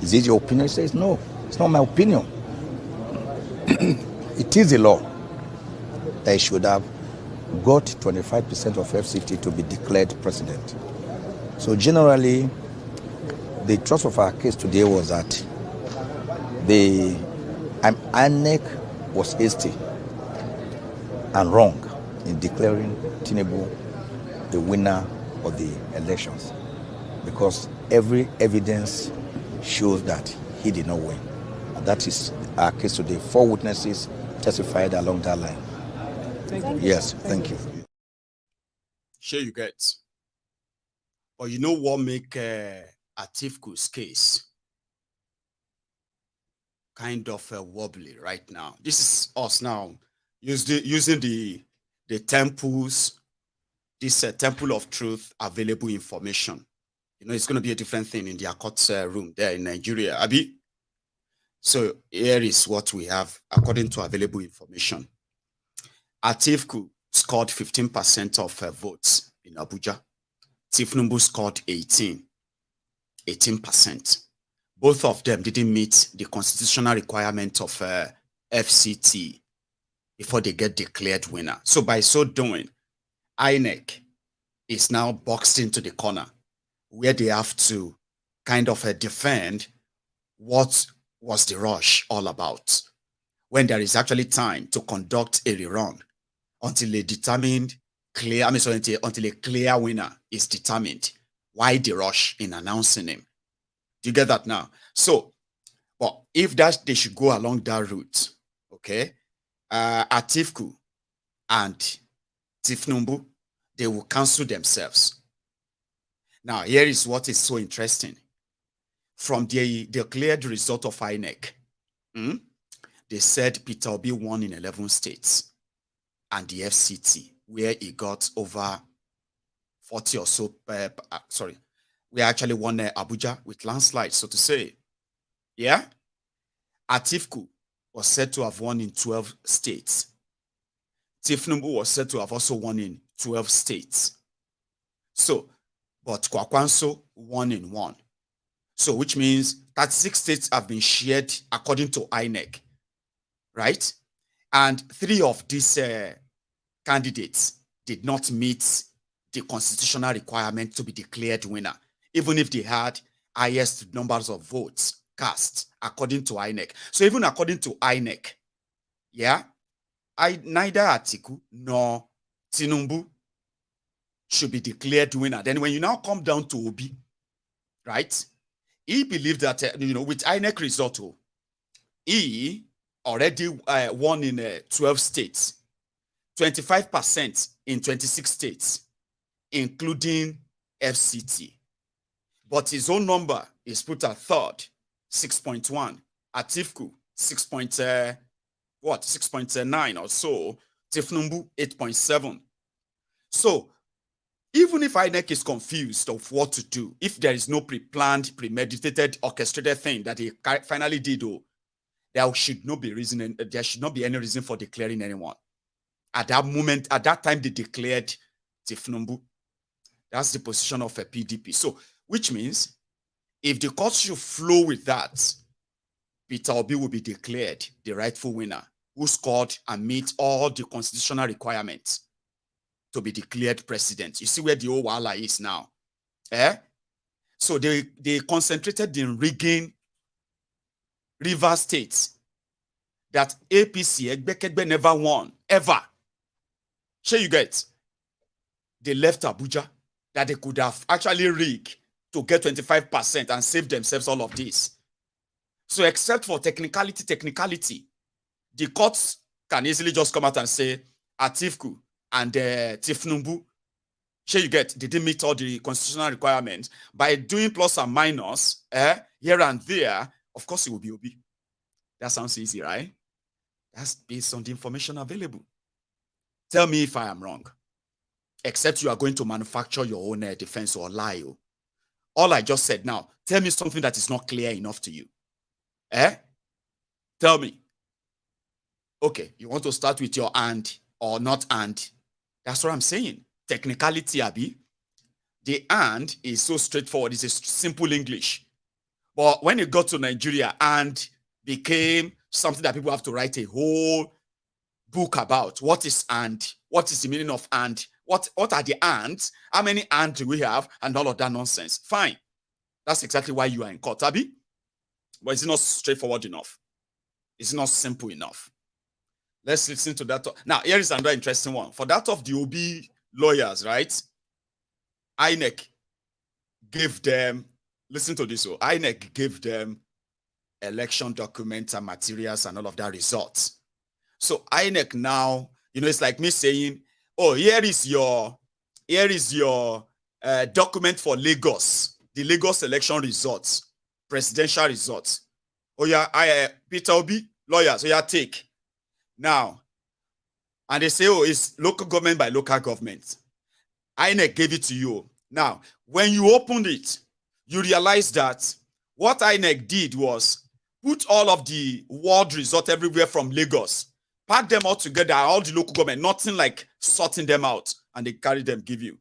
[SPEAKER 9] is it your opinion? He says, no, it's not my opinion. It is the law that he should have got 25% of FCT to be declared president. So generally, the thrust of our case today was that the INEC was hasty and wrong in declaring Tinubu the winner of the elections, because every evidence shows that he did not win. And that is our case today. 4 witnesses testified along that line. Yes, thank you.
[SPEAKER 1] Sure you get. But you know what make Atifku's case kind of wobbly right now? This is us now using the temples, this temple of truth available information. You know, it's going to be a different thing in their court room there in Nigeria, Abi. So here is what we have according to available information. Atifku scored 15% of votes in Abuja. Tinubu scored 18%. Both of them didn't meet the constitutional requirement of FCT before they get declared winner. So by so doing, INEC is now boxed into the corner where they have to kind of defend what was the rush all about, when there is actually time to conduct a rerun until a determined clear, until a clear winner is determined. Why the rush in announcing him? Do you get that now? So, well, if that they should go along that route, okay, Atifku and Tinubu, they will cancel themselves. Now, here is what is so interesting. From the declared result of INEC, they said Peter Obi won in 11 states, and the FCT, where he got over 40 or so, we actually won Abuja with landslide, so to say. Yeah? Atifku was said to have won in 12 states. Tinubu was said to have also won in 12 states. So, but Kwakwanso 1-1. So which means 36 states have been shared according to INEC, right? And 3 of these candidates did not meet the constitutional requirement to be declared winner, even if they had highest numbers of votes cast according to INEC. So even according to INEC, yeah, neither Atiku nor Tinubu should be declared winner. Then when you now come down to Obi, right, he believed that, with INEC result, he already won in 12 states, 25% in 26 states, including FCT. But his own number is put at third, 6.1. Atifku, 6.9 or so. Tifnumbu, 8.7. So, even if INEC is confused of what to do, if there is no pre-planned, premeditated, orchestrated thing that he finally did, there should not be any reason for declaring anyone. At that moment, at that time, they declared Tifnumbu. That's the position of a PDP. So, which means if the court should flow with that, Peter Obi will be declared the rightful winner who scored and meet all the constitutional requirements to be declared president. You see where the old wala is now. So they concentrated in rigging River states that APC, Egbekegbe, never won, ever. Sure you get? They left Abuja that they could have actually rigged to get 25% and save themselves all of this. So except for technicality, the courts can easily just come out and say, Atifku and Tifnumbu, sure you get, they didn't meet all the constitutional requirements. By doing plus and minus here and there, of course it will be Obi. That sounds easy, right? That's based on the information available. Tell me if I am wrong. Except you are going to manufacture your own defense or lie. All I just said now, tell me something that is not clear enough to you. Tell me. Okay, you want to start with your and or not and. That's what I'm saying. Technicality, Abi. The and is so straightforward. It's a simple English. But when it got to Nigeria, and became something that people have to write a whole book about. What is and? What is the meaning of and? What are the ands? How many ands do we have? And all of that nonsense. Fine. That's exactly why you are in court, Abi. But it's not straightforward enough. It's not simple enough. Let's listen to that. Now, here is another interesting one. For that of the OB lawyers, right? INEC gave them, listen to this. INEC gave them election documents and materials and all of that results. So INEC now, it's like me saying, oh, here is your document for Lagos, the Lagos election results, presidential results. Oh yeah, Peter Obi, lawyers, oh yeah, take. Now, and they say, oh, it's local government by local government. INEC gave it to you. Now, when you opened it, you realize that what INEC did was put all of the ward results everywhere from Lagos, pack them all together, all the local government, nothing like sorting them out, and they carry them, give you.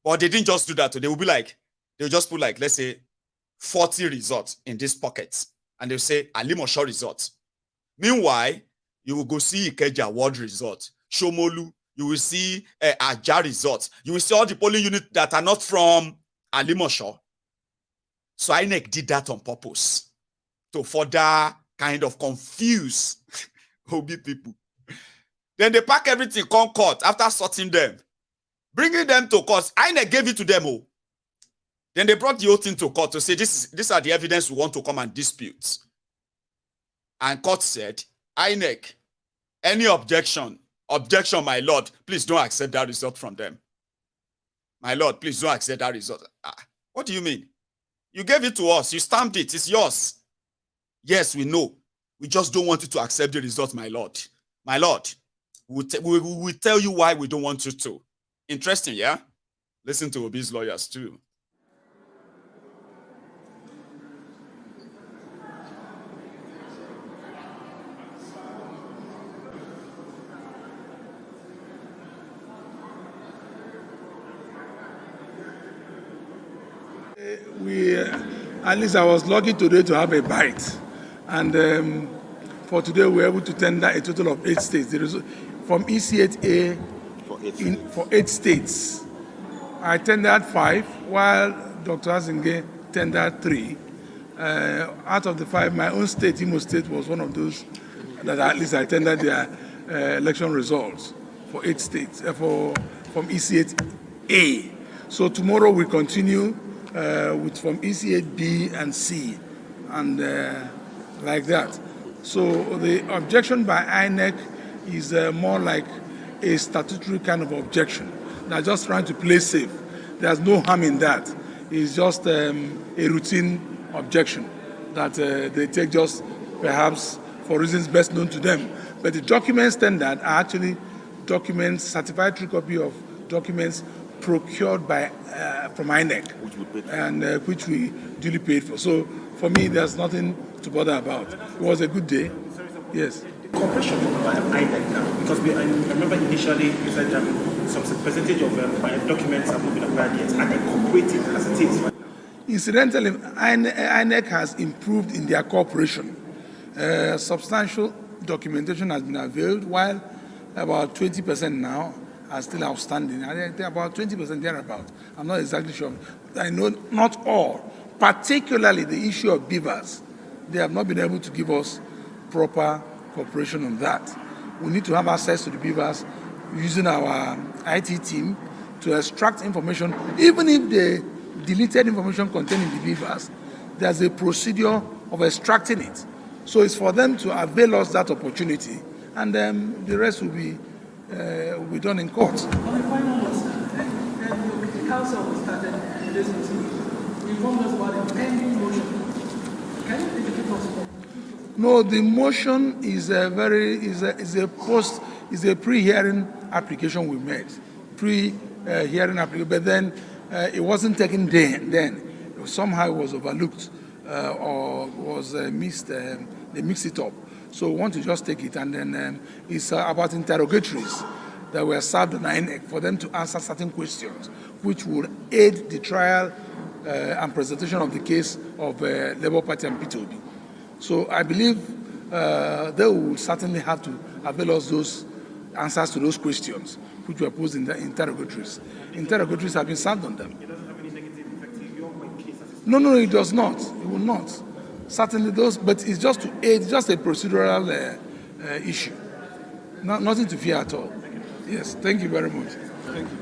[SPEAKER 1] But they didn't just do that. They will be like, they'll just put like, let's say, 40 results in this pocket, and they'll say, Alimosho results. Meanwhile, you will go see Ikeja ward results, Shomolu, you will see Aja results, you will see all the polling units that are not from Alimosho. So INEC did that on purpose to further kind of confuse Obi people. Then they pack everything, come court after sorting them, bringing them to court. INEC gave it to them. Then they brought the whole thing to court to say, these are the evidence we want to come and dispute. And court said, INEC, any objection, my lord, please don't accept that result from them. My lord, please don't accept that result. What do you mean? You gave it to us. You stamped it. It's yours. Yes, we know. We just don't want you to accept the result, my lord. My lord, we will tell you why we don't want you to. Interesting, yeah? Listen to Obi's lawyers too.
[SPEAKER 10] At least I was lucky today to have a bite. And for today, we were able to tender a total of 8 states. There is, from EC8A for 8 states. I tendered 5, while Dr. Azinge tendered 3. Out of the 5, my own state, Imo State, was one of those that at least I tendered their election results for 8 states, from EC8A. So tomorrow we continue with from EC8B and C, and like that. So the objection by INEC is more like a statutory kind of objection. They're just trying to play safe. There's no harm in that. It's just a routine objection that they take just perhaps for reasons best known to them. But the documents tendered are actually documents, certified true copy of documents procured by from INEC, and which we duly paid for. So for me, there's nothing to bother about. It was a good day. Yes.
[SPEAKER 11] Cooperation by INEC now, because I remember initially you said some percentage of documents have not been acquired yet. Are they cooperating as it is?
[SPEAKER 10] Incidentally, INEC has improved in their cooperation. Substantial documentation has been availed, while about 20% now are still outstanding. I think about 20% thereabout. I'm not exactly sure. I know not all, particularly the issue of beavers. They have not been able to give us proper cooperation on that. We need to have access to the beavers using our IT team to extract information. Even if the deleted information contained in the beavers, there's a procedure of extracting it. So it's for them to avail us that opportunity, and then the rest will be done in court.
[SPEAKER 12] On the final note, the council was started this meeting. You informed us about the pending motion. Can you indicate us?
[SPEAKER 10] No, the motion is a pre-hearing application we made, pre-hearing application, but then it wasn't taken then. Somehow it was overlooked or was missed. They mixed it up. So we want to just take it, and then it's about interrogatories that were served on INEC for them to answer certain questions, which would aid the trial and presentation of the case of Labour Party and P2B. So I believe they will certainly have to avail us those answers to those questions which were posed in the interrogatories. Interrogatories have been served on them.
[SPEAKER 11] It doesn't have any negative effect in your case?
[SPEAKER 10] No, it does not. It will not. Certainly those, but it's just to aid, just a procedural issue. Nothing to fear at all. Yes, thank you very much. Thank you.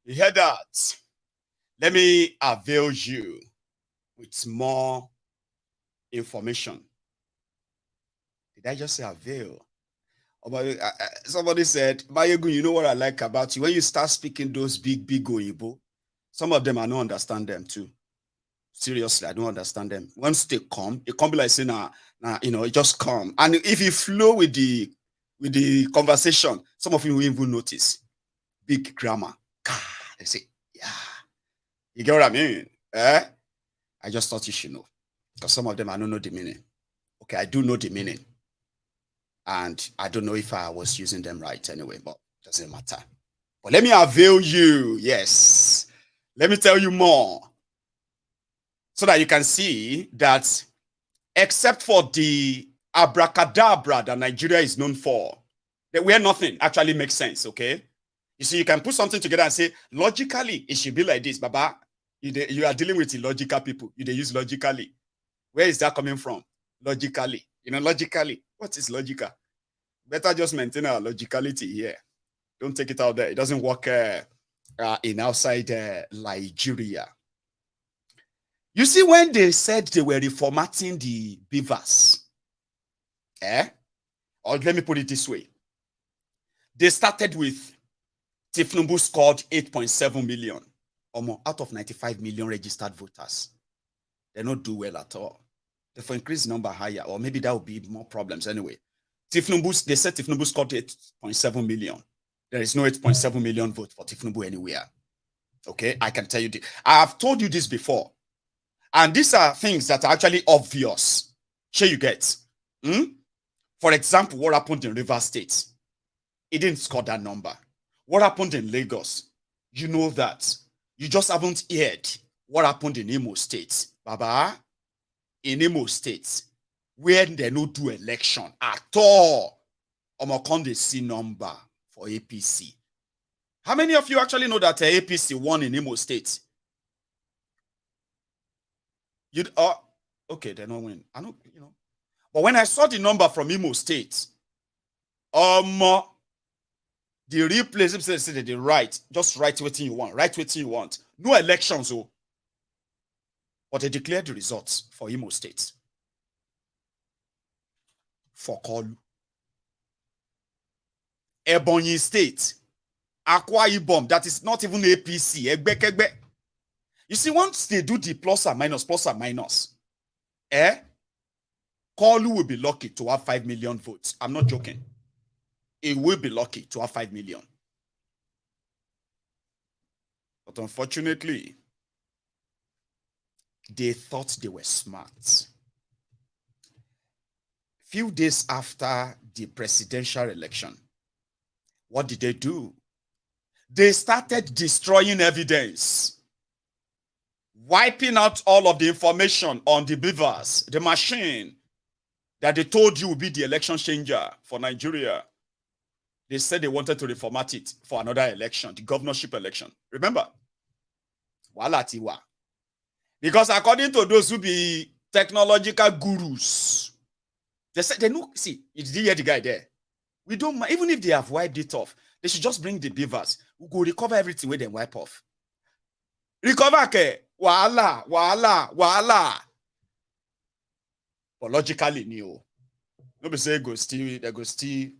[SPEAKER 1] You heard that? Let me avail you with more information. Did I just say avail? Somebody said, Maiyegun, you know what I like about you? When you start speaking those big Oyibo, some of them I don't understand them too. Seriously, I don't understand them. Once they come, it can't be like saying, it just come. And if you flow with the conversation, some of you will even notice big grammar. They say, yeah. You get what I mean? I just thought you should know. Because some of them, I don't know the meaning. Okay, I do know the meaning. And I don't know if I was using them right anyway, but it doesn't matter. But let me avail you. Yes. Let me tell you more. So that you can see that except for the abracadabra that Nigeria is known for, where nothing actually makes sense, okay? You see, you can put something together and say, logically, it should be like this, Baba. You are dealing with illogical people. They use logically. Where is that coming from? Logically. Logically. What is logical? Better just maintain our logicality here. Don't take it out there. It doesn't work in outside Nigeria. You see, when they said they were reformatting the beavers, or let me put it this way, they started with Tinubu scored 8.7 million or more out of 95 million registered voters. They don't do well at all. Therefore, increase the number higher, or maybe that would be more problems anyway. They said Tinubu scored 8.7 million. There is no 8.7 million vote for Tinubu anywhere. Okay, I can tell you this. I have told you this before. And these are things that are actually obvious. Sure you get. For example, what happened in Rivers State? It didn't score that number. What happened in Lagos? You know that. You just haven't heard what happened in Imo State. Baba, in Imo State, where they no do election at all, Omokonde C number for APC. How many of you actually know that APC won in Imo State? You okay, they don't win. I know, you know. But when I saw the number from Imo State, the real place said they write, just write what you want, write what you want. No elections, oh. But they declared the results for Imo State. For Kolu. Ebonyi State. Akwa Ibom, that is not even APC. Egbe. You see, once they do the plus and minus, Kolu will be lucky to have 5 million votes. I'm not joking. It will be lucky to have 5 million. But unfortunately, they thought they were smart. Few days after the presidential election, what did they do? They started destroying evidence, wiping out all of the information on the beavers, the machine that they told you would be the election changer for Nigeria. They said they wanted to reformat it for another election, the governorship election. Remember? Walatiwa. Because according to those who be technological gurus, they said they know, see, did you hear the guy there? We don't mind, even if they have wiped it off, they should just bring the beavers. We go recover everything where they wipe off. Recover ke, wala. But logically, no. Nobody say they go still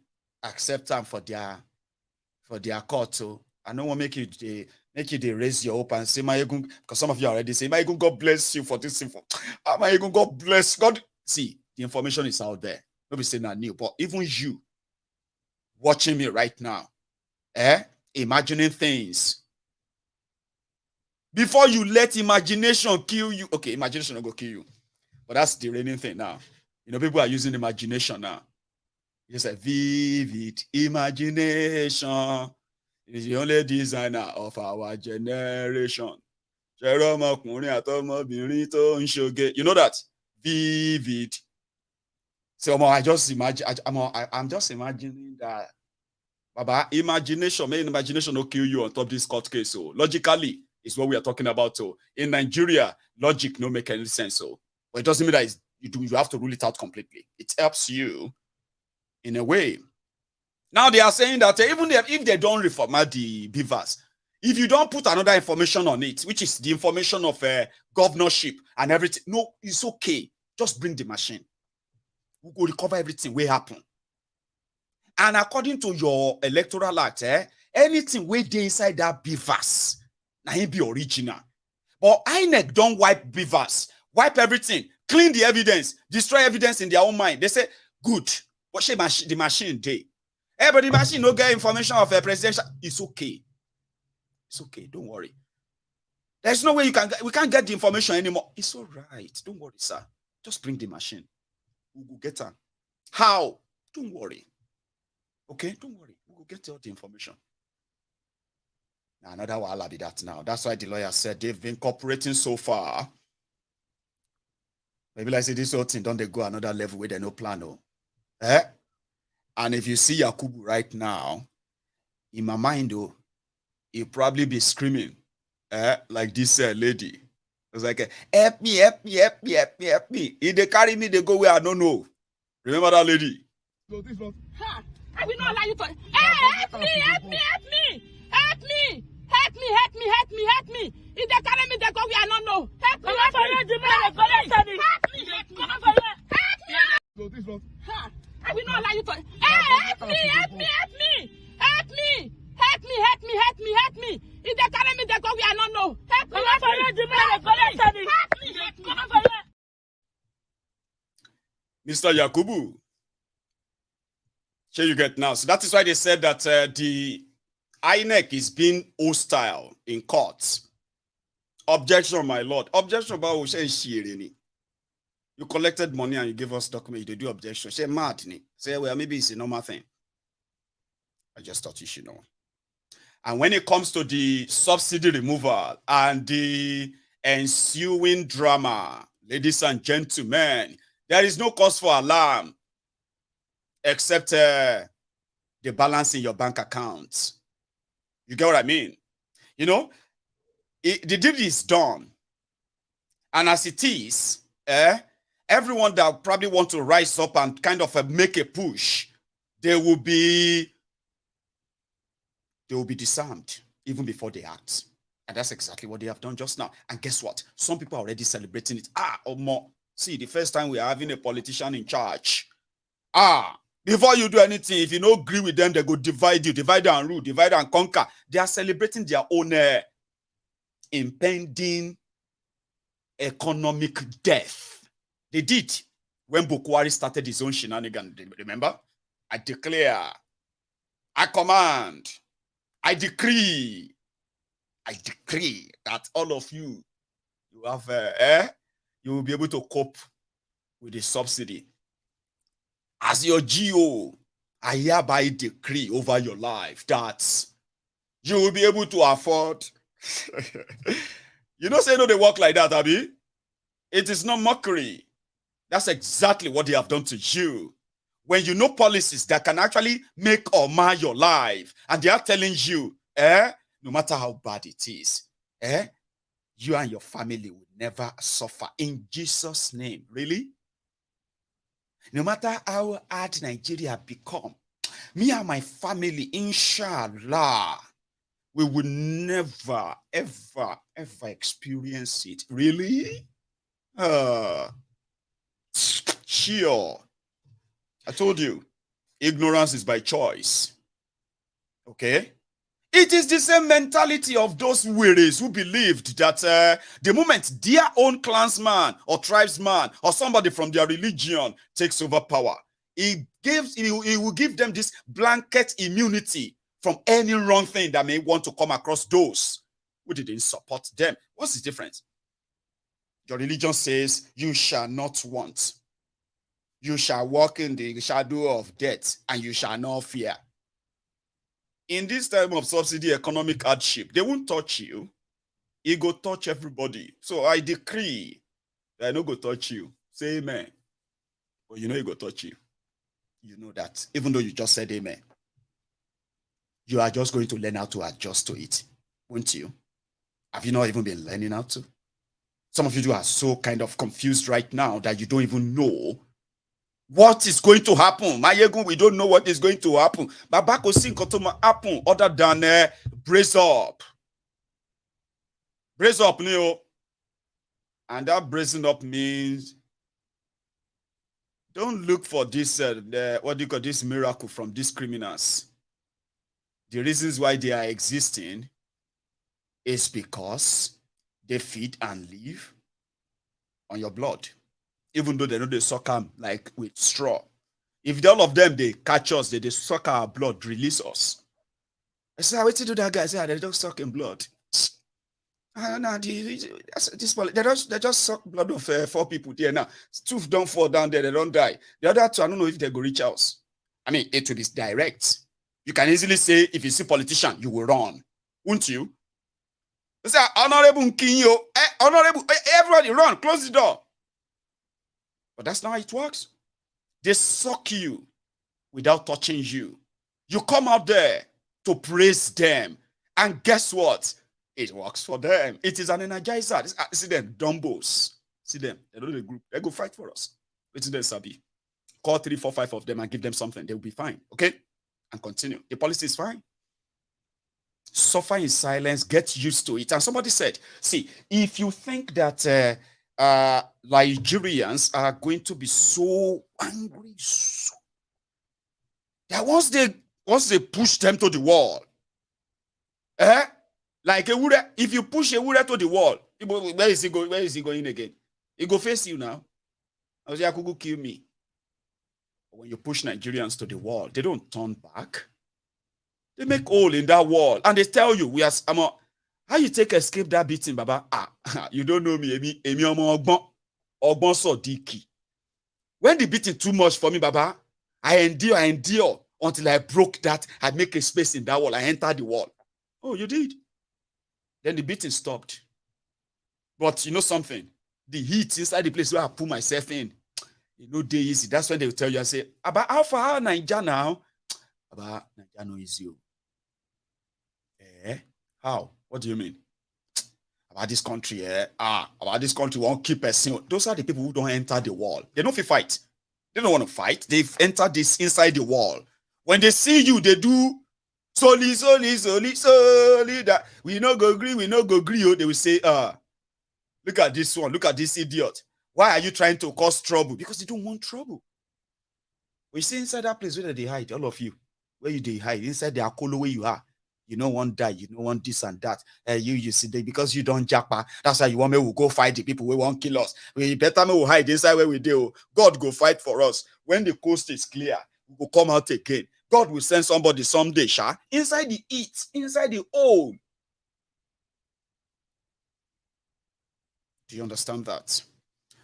[SPEAKER 1] accept them for their court. So I don't want to make you they raise your hope and say, Maiyegun, because some of you already say, Maiyegun, God bless you for this info. Maiyegun, God bless God. See, the information is out there. Nobody say not new, but even you watching me right now, imagining things. Before you let imagination kill you. Okay, imagination will go kill you. But that's the reigning thing now. You know, people are using imagination now. It's a vivid imagination. It's the only designer of our generation. You know that? Vivid. So I just imagine, I'm just imagining that. Baba, imagination, may imagination will kill you on top of this court case. So logically, is what we are talking about. So in Nigeria, logic no make any sense. So, but it doesn't mean that you have to rule it out completely. It helps you in a way. Now they are saying that even if they don't reformat the beavers, if you don't put another information on it, which is the information of governorship and everything, no, it's okay. Just bring the machine. We will recover everything will happen. And according to your electoral act, anything wey dey inside that beavers, na him be original. But INEC don't wipe beavers, wipe everything, clean the evidence, destroy evidence in their own mind. They say, good, but the machine dey. But the machine no get information of a presidential. It's okay. It's okay, don't worry. There's no way we can't get the information anymore. It's all right. Don't worry, sir. Just bring the machine. We will get her. How? Don't worry. Okay, don't worry. We will get all the information. Now, another wahala be that now. That's why the lawyer said they've been cooperating so far. Maybe like say this whole thing, don't they go another level where they no plan? And if you see Yakubu right now, in my mind, though, he'll probably be screaming, like this lady. It's like, help me, help me, help me, help me, help me. If they carry me, they go where I don't know. Remember that lady?
[SPEAKER 13] I will not allow you to. Help me, help me, help me, help me, help me, help me, help me, help me. If they carry me, they go where I don't know. Help me, help me, help me, help me. I will not allow you to. Help me, help me, help me, help me, help me, help me, help me, help me. If they carry me, they go where I don't know. Help me, help me.
[SPEAKER 1] Mr. Yakubu. Here you get now. So that is why they said that the INEC is being hostile in courts. Objection, my lord. Objection about you collected money and you gave us documents. You do objection. Say mad. Say, well, maybe it's a normal thing. I just thought you should know. And when it comes to the subsidy removal and the ensuing drama. Ladies and gentlemen, there is no cause for alarm except the balance in your bank account. You get what I mean? You know, the deed is done. And as it is, everyone that probably want to rise up and kind of make a push, they will be disarmed even before they act. And that's exactly what they have done just now. And guess what? Some people are already celebrating it. Or more. See, the first time we are having a politician in charge. Before you do anything, if you don't agree with them, they go divide you, divide and rule, divide and conquer. They are celebrating their own impending economic death. They did when Bukwari started his own shenanigans. Remember? I declare, I command, I decree that all of you have you will be able to cope with the subsidy. As your GO, I hereby decree over your life that you will be able to afford. You know, say no, they work like that, Abi. It is not mockery. That's exactly what they have done to you. When you know policies that can actually make or mar your life, and they are telling you, no matter how bad it is, you and your family will never suffer in Jesus' name. Really? No matter how hard Nigeria become, me and my family, inshallah, we will never, ever, ever experience it. Really? Sure. I told you, ignorance is by choice. Okay? It is the same mentality of those wearies who believed that the moment their own clansman or tribesman or somebody from their religion takes over power, he will give them this blanket immunity from any wrong thing that may want to come across those who didn't support them. What's the difference? Your religion says you shall not want. You shall walk in the shadow of death and you shall not fear. In this time of subsidy economic hardship, they won't touch you. It go touch everybody. So I decree that I no go touch you. Say amen. But you know it go touch you. You know that. Even though you just said amen. You are just going to learn how to adjust to it. Won't you? Have you not even been learning how to? Some of you are so kind of confused right now that you don't even know what is going to happen. Maiyegun, we don't know what is going to happen. But back to happen other than brace up. Brace up, Neo. And that bracing up means don't look for this, what do you call this miracle from these criminals. The reasons why they are existing is because they feed and live on your blood. Even though they know they suck them like with straw. If all of them, they catch us, they suck our blood, release us. I say, I wait to do that, guy. I say, they don't suck in blood. They just suck blood of 4 people there now. 2 don't fall down there, they don't die. The other 2, I don't know if they go reach us. I mean, it will be direct. You can easily say, if you see politician, you will run. Won't you? They say, Honorable Nkinyo, Honorable, everybody run, close the door. But that's not how it works. They suck you without touching you. You come out there to praise them. And guess what? It works for them. It is an energizer. See them, dumbos. See them. They know the group. They go fight for us. It's them, Sabi. Call 3, 4, 5 of them and give them something. They'll be fine. Okay? And continue. The policy is fine. Suffer in silence. Get used to it. And somebody said, see, if you think that Nigerians are going to be so angry, that once they push them to the wall, like if you push a wura to the wall, where is he going? Where is he going again? He go face you now. I was like, go kill me. When you push Nigerians to the wall, they don't turn back. They make hole in that wall, and they tell you, how you take escape that beating, Baba? You don't know me. Ogbon so diki. When the beating too much for me, Baba, I endure until I broke that. I make a space in that wall. I entered the wall. Oh, you did. Then the beating stopped. But you know something? The heat inside the place where I put myself in, you know, they easy. That's when they will tell you, I say, about how far Niger now? About Niger no easy. How? What do you mean? About this country, about this country won't keep person. Those are the people who don't enter the wall. They don't feel fight. They don't want to fight. They've entered this inside the wall. When they see you, they do soli, that we no go agree, we no go agree. They will say, look at this one, look at this idiot. Why are you trying to cause trouble? Because they don't want trouble. When you see inside that place where they hide, all of you, where you they hide, inside the akolo where you are, you don't want die, you don't want this and that. You see, because you don't japa, that's why you want me to go fight the people who won't kill us. We better me will hide inside where we do. God go fight for us. When the coast is clear, we will come out again. God will send somebody someday, inside the heat, inside the hole. Do you understand that?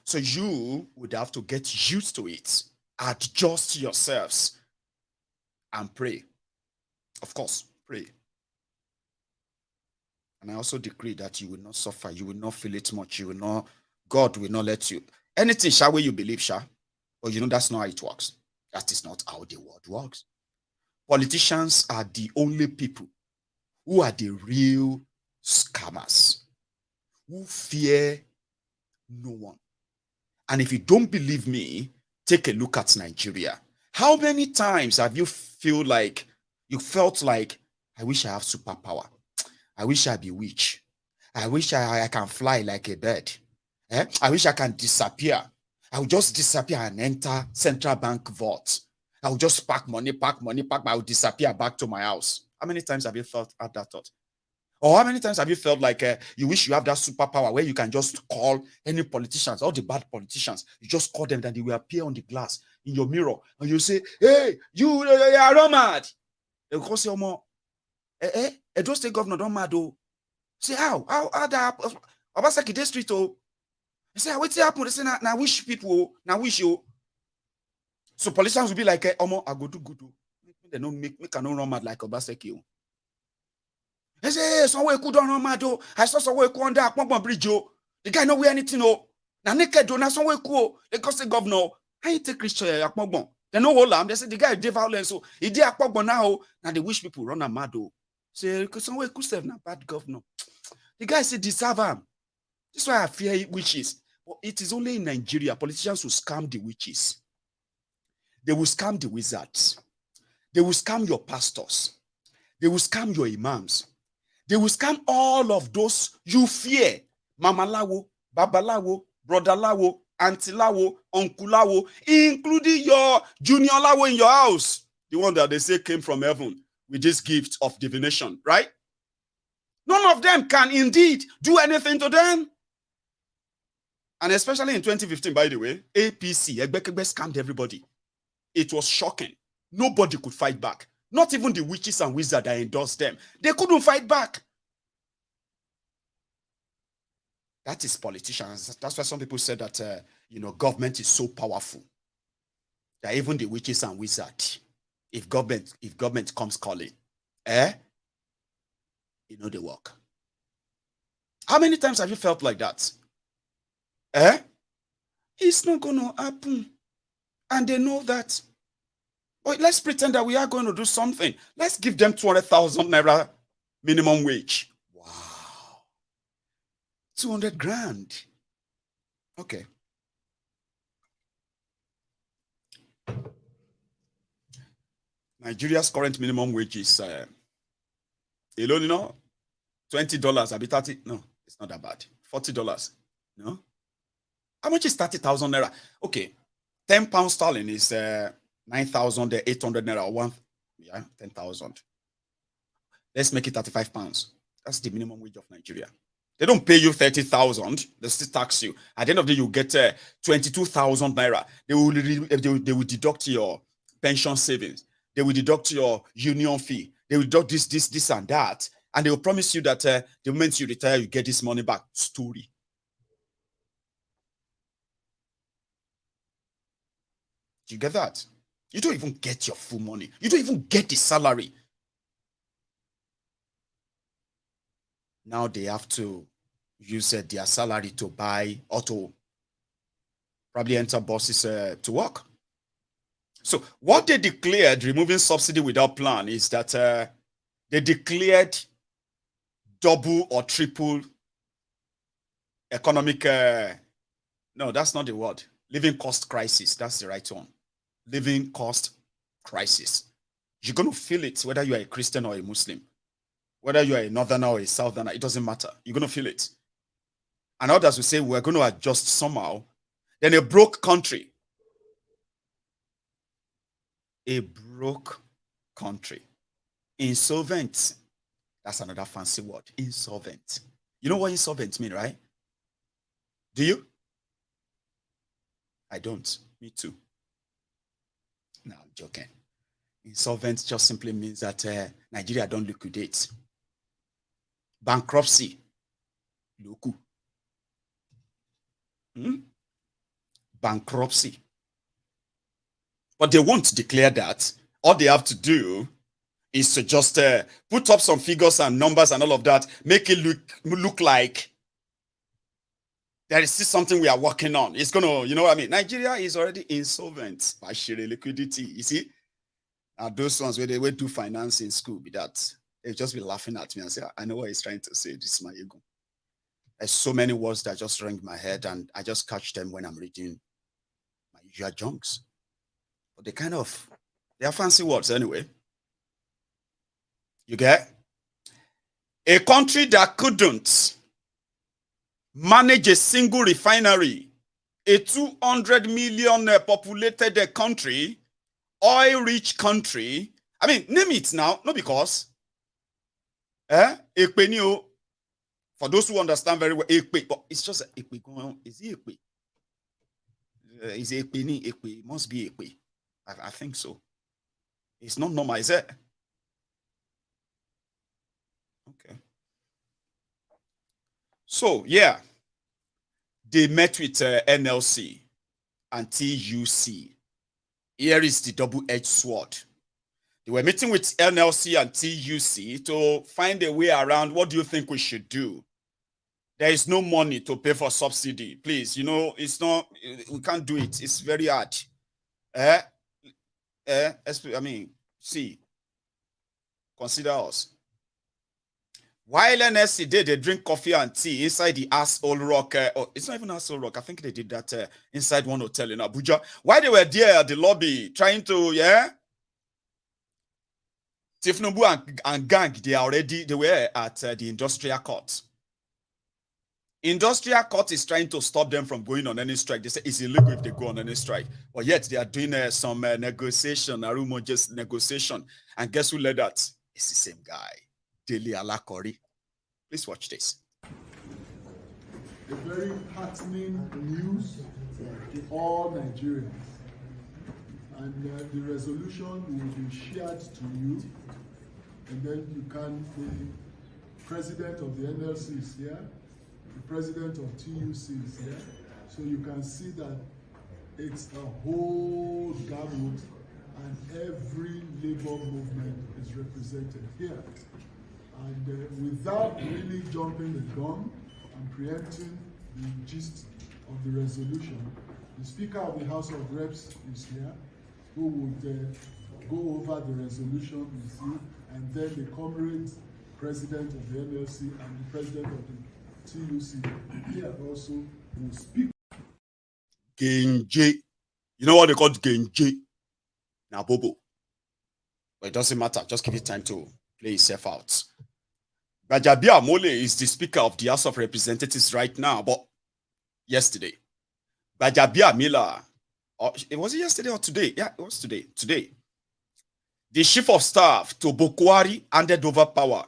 [SPEAKER 1] So you would have to get used to it, adjust yourselves, and pray. Of course, pray. And I also decree that you will not suffer, you will not feel it much, you will not, God will not let you. Anything, where you believe, but you know that's not how it works. That is not how the world works. Politicians are the only people who are the real scammers, who fear no one. And if you don't believe me, take a look at Nigeria. How many times have you felt like, I wish I have superpower. I wish I be witch. I wish I can fly like a bird. I wish I can disappear. I will just disappear and enter central bank vault. I will just pack money, but I will disappear back to my house. How many times have you had that thought? Or how many times have you felt like you wish you have that superpower where you can just call any politicians, all the bad politicians, you just call them, then they will appear on the glass in your mirror, and you say, hey, you are mad. They will say, Edo State governor don't mad though. Say, how that Obaseki district oh. They say, what's happened? They say, now wish people, now wish you. So politicians will be like, I go do good. They don't make cannot run mad like Obaseki. They say, somewhere could run mad. I saw somewhere could under a bridge. The guy know where anything. Now naked do now somewhere cool. They cost the governor. I take Christian Akpogbo. They know all them. They say the guy did violence. So he did Akpogbo now. Now they wish people run a mad. Say, because somewhere could serve na bad governor. The guy said deserve him. That's why I fear witches. But it is only in Nigeria politicians will scam the witches. They will scam the wizards. They will scam your pastors. They will scam your imams. They will scam all of those you fear. Mama Lawo, Baba Lawo, Brother Lawo, Auntie Lawo, Uncle Lawo, including your junior Lawo in your house. The one that they say came from heaven with this gift of divination, right? None of them can indeed do anything to them. And especially in 2015, by the way, APC, Egbekegbe scammed everybody. It was shocking. Nobody could fight back. Not even the witches and wizards that endorsed them. They couldn't fight back. That is politicians. That's why some people said that, government is so powerful that even the witches and wizards, if government comes calling, they work. How many times have you felt like that? It's not going to happen. And they know that. But let's pretend that we are going to do something. Let's give them 200,000 naira minimum wage. Wow. 200 grand. Okay. Nigeria's current minimum wage is alone, $20. I'll be 30. No, it's not that bad. $40. No. How much is 30,000 naira? Okay. 10 pounds sterling is 9,800 naira. 10,000. Let's make it 35 pounds. That's the minimum wage of Nigeria. They don't pay you 30,000. They still tax you. At the end of the day, you get 22,000 naira. They will deduct your pension savings. They will deduct your union fee. They will deduct this, and that. And they will promise you that the moment you retire, you get this money back. Story. Do you get that? You don't even get your full money. You don't even get the salary. Now they have to, use their salary to buy or to probably enter buses to work. So what they declared, removing subsidy without plan, is that they declared double or triple economic, no, that's not the word, living cost crisis. That's the right one. Living cost crisis. You're going to feel it whether you are a Christian or a Muslim, whether you are a northerner or a southerner, it doesn't matter. You're going to feel it. And others will say, we're going to adjust somehow. Then a broke country. A broke country. Insolvent. That's another fancy word. Insolvent. You know what insolvent mean, right? Do you? I don't. Me too. No, I'm joking. Insolvent just simply means that Nigeria don't liquidate. Bankruptcy. Loku. Bankruptcy. But they won't declare that. All they have to do is to just put up some figures and numbers and all of that, make it look like there is still something we are working on. It's going to, you know what I mean? Nigeria is already insolvent by sheer liquidity. You see? Those ones where they would do finance in school, be that they'll just be laughing at me and say, I know what he's trying to say. This is Maiyegun. There's so many words that just ring my head, and I just catch them when I'm reading my usual junks. But they are fancy words anyway. You get? A country that couldn't manage a single refinery, a 200 million populated country, oil-rich country. I mean, name it now, not because. Ekpe. For those who understand very well, Ekpe, but it's just Ekpe going on. Is it Ekpe? Is it Ekpe? Ekpe? It must be Ekpe. I think so. It's not normal, is it? Okay. So, yeah. They met with NLC and TUC. Here is the double-edged sword. They were meeting with NLC and TUC to find a way around what do you think we should do. There is no money to pay for subsidy. Please, you know, it's not, we can't do it. It's very hard. I mean, see, consider us. While NSC did, they drink coffee and tea inside the Asshole Rock. It's not even Asshole Rock. I think they did that inside one hotel in Abuja. While they were there at the lobby trying to, Tinubu and gang, they were at the industrial court. Industrial court is trying to stop them from going on any strike. They say it's illegal if they go on any strike. But yet they are doing some negotiation, just negotiation. And guess who led that? It's the same guy. Dele Alakori. Please watch this.
[SPEAKER 14] A very heartening news to all Nigerians. And the resolution will be shared to you. And then the president of the NLC is here. The president of TUC is here. So you can see that it's a whole gamut and every labor movement is represented here. And without really jumping the gun and preempting the gist of the resolution, the Speaker of the House of Reps is here, who would go over the resolution with you, and then the comrade president of the NLC and the president of the TUC here also will speak.
[SPEAKER 1] Genji. You know what they call Genji? Now, Bobo. But it doesn't matter. Just give it time to play itself out. Gbajabiamila Mole is the Speaker of the House of Representatives right now, but yesterday. Gbajabiamila, was it yesterday or today? Yeah, it was today. Today. The Chief of Staff to Bokwari handed over power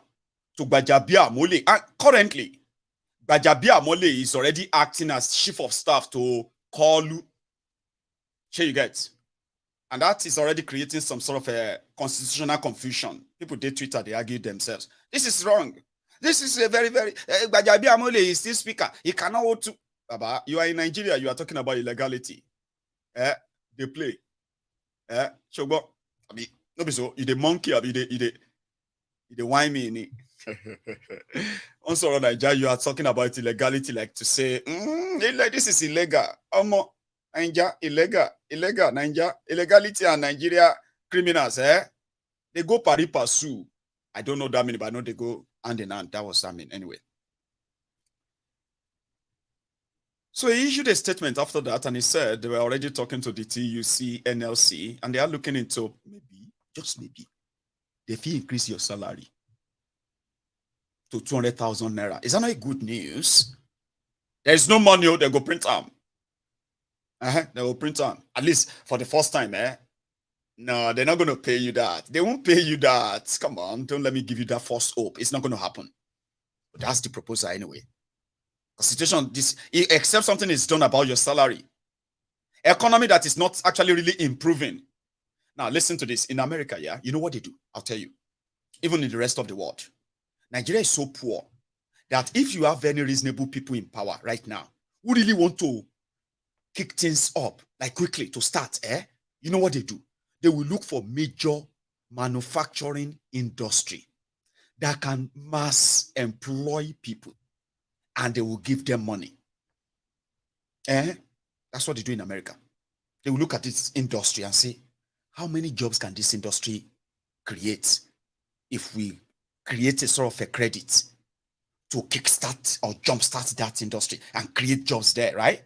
[SPEAKER 1] to Gbajabiamila Mole. And currently, Gbajabiamila Mole is already acting as Chief of Staff to Kolu. Here you get. And that is already creating some sort of a constitutional confusion. People did Twitter, they argue themselves. This is wrong. This is a very, very... Gbajabiamila Mole is still Speaker. He cannot vote to... Baba, you are in Nigeria, you are talking about illegality. They play. Shogo. I mean, no be so. You the monkey, you The wine me. Also, Nigeria, you are talking about illegality, like to say, this is illegal. Nigeria, illegal, Nigeria, illegality and Nigeria criminals, they go pari passu. I don't know that mean, but I know they go hand in hand. That was that mean anyway. So he issued a statement after that, and he said they were already talking to the TUC, NLC, and they are looking into maybe, just maybe, they fee increase your salary to 200,000 naira. Is that not a good news? There is no money, they go print them. They will print them. At least for the first time, No, they're not going to pay you that. They won't pay you that. Come on, don't let me give you that false hope. It's not going to happen. But that's the proposal anyway. The situation, except something is done about your salary. Economy that is not actually really improving. Now, listen to this. In America, you know what they do? I'll tell you. Even in the rest of the world. Nigeria is so poor that if you have very reasonable people in power right now who really want to kick things up, like quickly to start, you know what they do? They will look for major manufacturing industry that can mass employ people, and they will give them money. That's what they do in America. They will look at this industry and say, how many jobs can this industry create if we create a sort of a credit to kickstart or jumpstart that industry and create jobs there, right?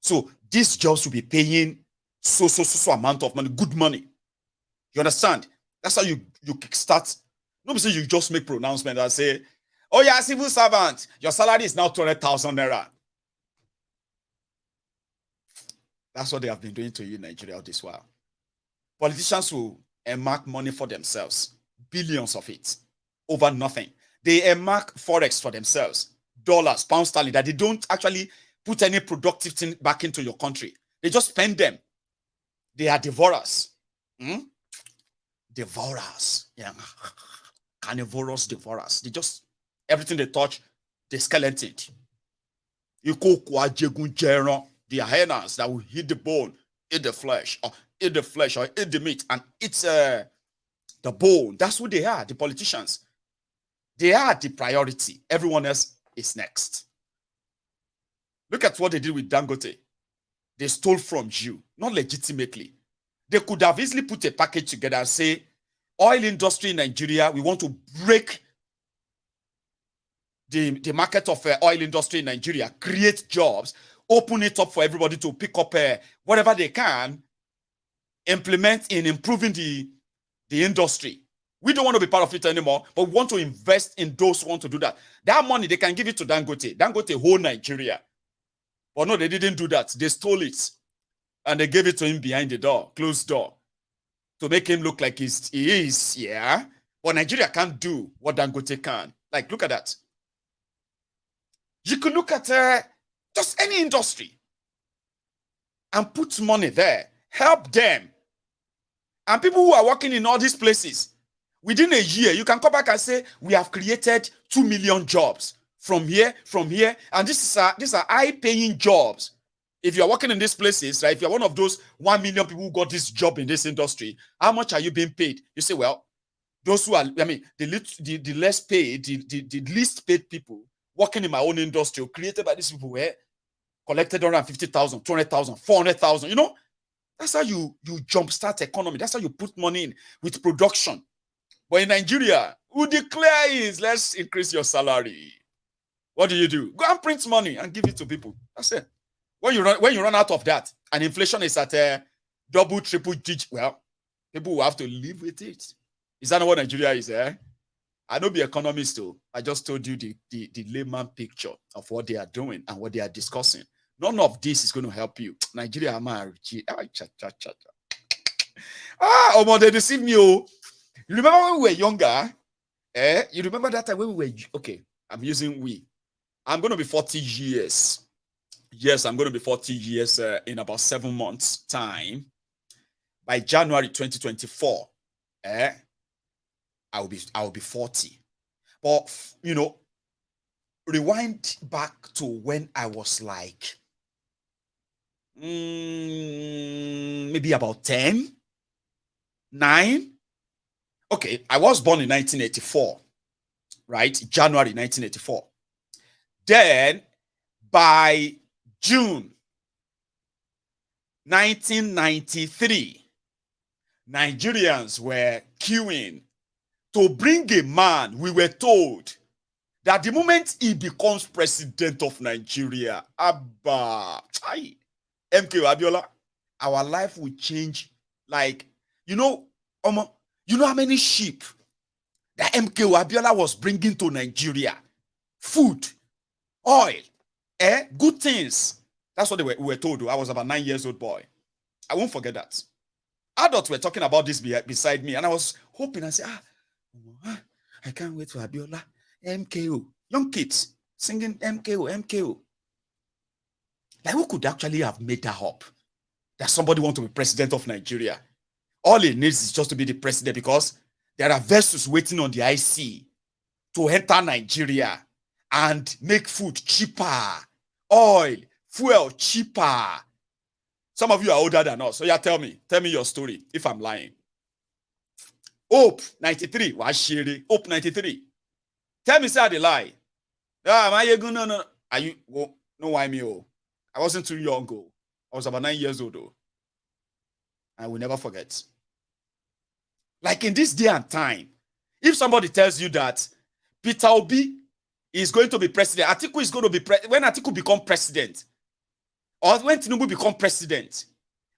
[SPEAKER 1] So these jobs will be paying so amount of money, good money. You understand? That's how you kickstart. Nobody say you just make pronouncement and say, oh yeah, civil servant, your salary is now 200,000 naira. That's what they have been doing to you in Nigeria all this while. Politicians will earmark money for themselves, billions of it, over nothing. They earmark forex for themselves, dollars, pounds sterling, that they don't actually put any productive thing back into your country. They just spend them. They are devourers. Devourers. Yeah. Carnivorous devourers. They just, everything they touch, they skeleton it. Maiyegun General, the hyenas that will eat the bone, eat the flesh, or eat the meat, and eat the bone. That's who they are, the politicians. They are the priority. Everyone else is next. Look at what they did with Dangote. They stole from you, not legitimately. They could have easily put a package together and say, oil industry in Nigeria, we want to break the market of oil industry in Nigeria, create jobs, open it up for everybody to pick up whatever they can, implement in improving the industry. We don't want to be part of it anymore, but we want to invest in those who want to do that. That money, they can give it to Dangote. Dangote whole Nigeria. But no, they didn't do that. They stole it. And they gave it to him behind the door, closed door, to make him look like he is, yeah. But Nigeria can't do what Dangote can. Like, look at that. You could look at just any industry and put money there. Help them. And people who are working in all these places, within a year, you can come back and say, we have created 2 million jobs from here, and these are high-paying jobs. If you're working in these places, right, if you're one of those 1 million people who got this job in this industry, how much are you being paid? You say, well, those who are, the less paid, the least paid people working in my own industry, created by these people, were collected 150,000, 200,000, 400,000. You know, that's how you jumpstart economy. That's how you put money in with production. But in Nigeria, who declare is, let's increase your salary. What do? Go and print money and give it to people. That's it. When you run out of that, and inflation is at double, triple digit, well, people will have to live with it. Is that not what Nigeria is? I don't be economist though. I just told you the layman picture of what they are doing and what they are discussing. None of this is going to help you. Nigeria, they deceived me. Oh, you remember when we were younger? You remember that time when we were okay? I'm using we. I'm going to be 40 years. Yes, I'm going to be 40 years in about 7 months' time. By January 2024, I will be 40. But you know, rewind back to when I was like maybe about 10, 9. Okay, I was born in 1984, right? January 1984. Then, by June 1993, Nigerians were queuing to bring a man. We were told that the moment he becomes president of Nigeria, Abba, MK Abiola, our life will change. Like, you know how many sheep that MK Abiola was bringing to Nigeria? Food, oil, good things. That's what we were told. I was about 9 years old boy. I won't forget that. Adults were talking about this beside me, and I was hoping and say, I can't wait for Abiola. MKO. Young kids singing MKO, MKO. Like, who could actually have made that up? That somebody want to be president of Nigeria. All it needs is just to be the president, because there are vessels waiting on the IC to enter Nigeria and make food cheaper, oil, fuel cheaper. Some of you are older than us, so yeah, tell me your story if I'm lying. Hope 93, Hope 93. Tell me, say they lie. Maiyegun, no. Are you? Well, no, why me? Oh, I wasn't too young. Oh, I was about 9 years old. Oh, I will never forget. Like, in this day and time, if somebody tells you that Peter Obi is going to be president, Atiku is going to be when Atiku become president, or when Tinubu become president,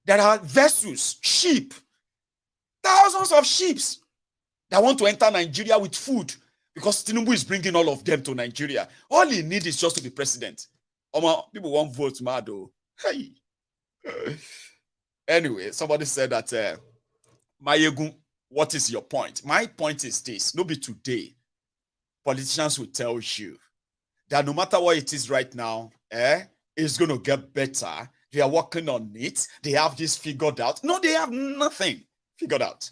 [SPEAKER 1] there are vessels, sheep, thousands of sheep that want to enter Nigeria with food, because Tinubu is bringing all of them to Nigeria. All he needs is just to be president. People won't vote mad though. Hey. Anyway, somebody said that, Maiyegun, what is your point? My point is this: no be today. Politicians will tell you that no matter what it is right now, it's going to get better. They are working on it. They have this figured out. No, they have nothing figured out.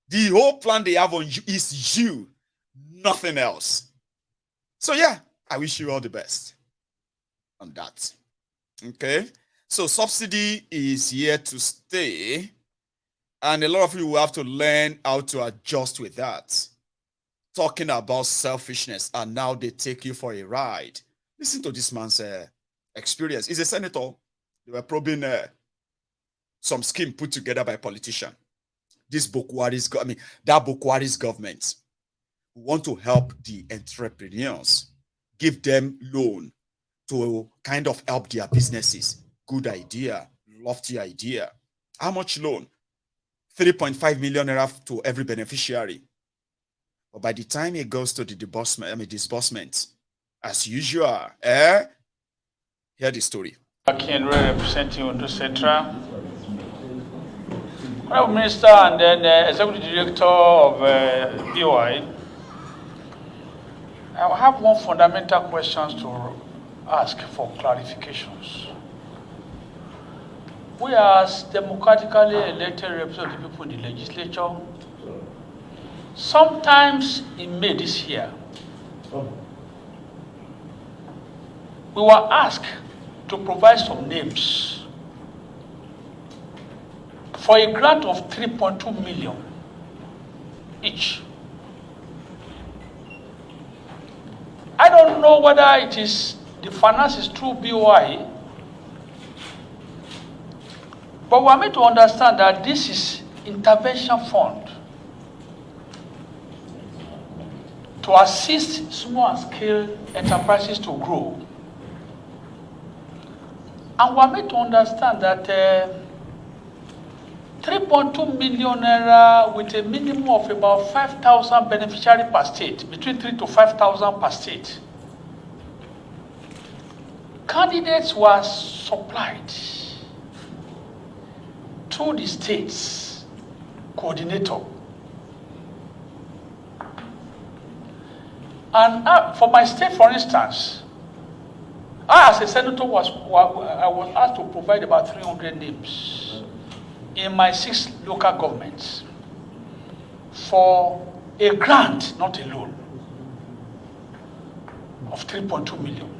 [SPEAKER 1] The whole plan they have on you is you, nothing else. So yeah, I wish you all the best on that. Okay, so subsidy is here to stay, and a lot of you will have to learn how to adjust with that. Talking about selfishness, and now they take you for a ride. Listen to this man's experience. He's a senator. They were probing some scheme put together by a politician. That Bokwari's government want to help the entrepreneurs, give them loan to kind of help their businesses. Good idea, lofty idea. How much loan? 3.5 million naira to every beneficiary. But by the time it goes to the disbursement, as usual, hear the story.
[SPEAKER 15] Akin representing Ondo Central. Honorable Minister and then Executive Director of BOI. I have one fundamental question to ask for clarifications. We as democratically elected representatives of the people in the legislature, sometimes in May this year, we were asked to provide some names for a grant of 3.2 million each. I don't know whether it is the finances through BOI, but we are made to understand that this is intervention fund to assist small and scale enterprises to grow. And we are made to understand that 3.2 million naira with a minimum of about 5,000 beneficiaries per state, between 3,000 to 5,000 per state. Candidates were supplied to the state's coordinator. And for my state, for instance, I, as a senator, I was asked to provide about 300 names in my 6 local governments for a grant, not a loan, of 3.2 million.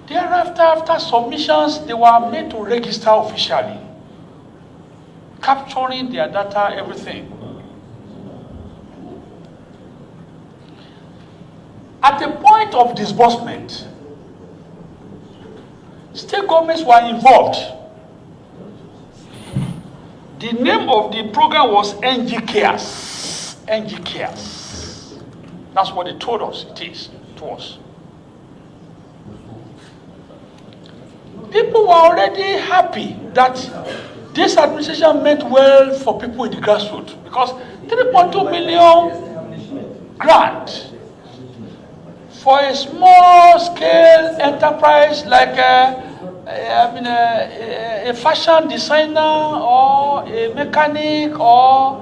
[SPEAKER 15] Thereafter, after submissions, they were made to register officially. capturing their data, everything. At the point of disbursement, state governments were involved. The name of the program was NG Cares. NG Cares. That's what they told us it is to us. People were already happy that this administration meant well for people in the grassroots because 3.2 million grant for a small scale enterprise like a fashion designer or a mechanic or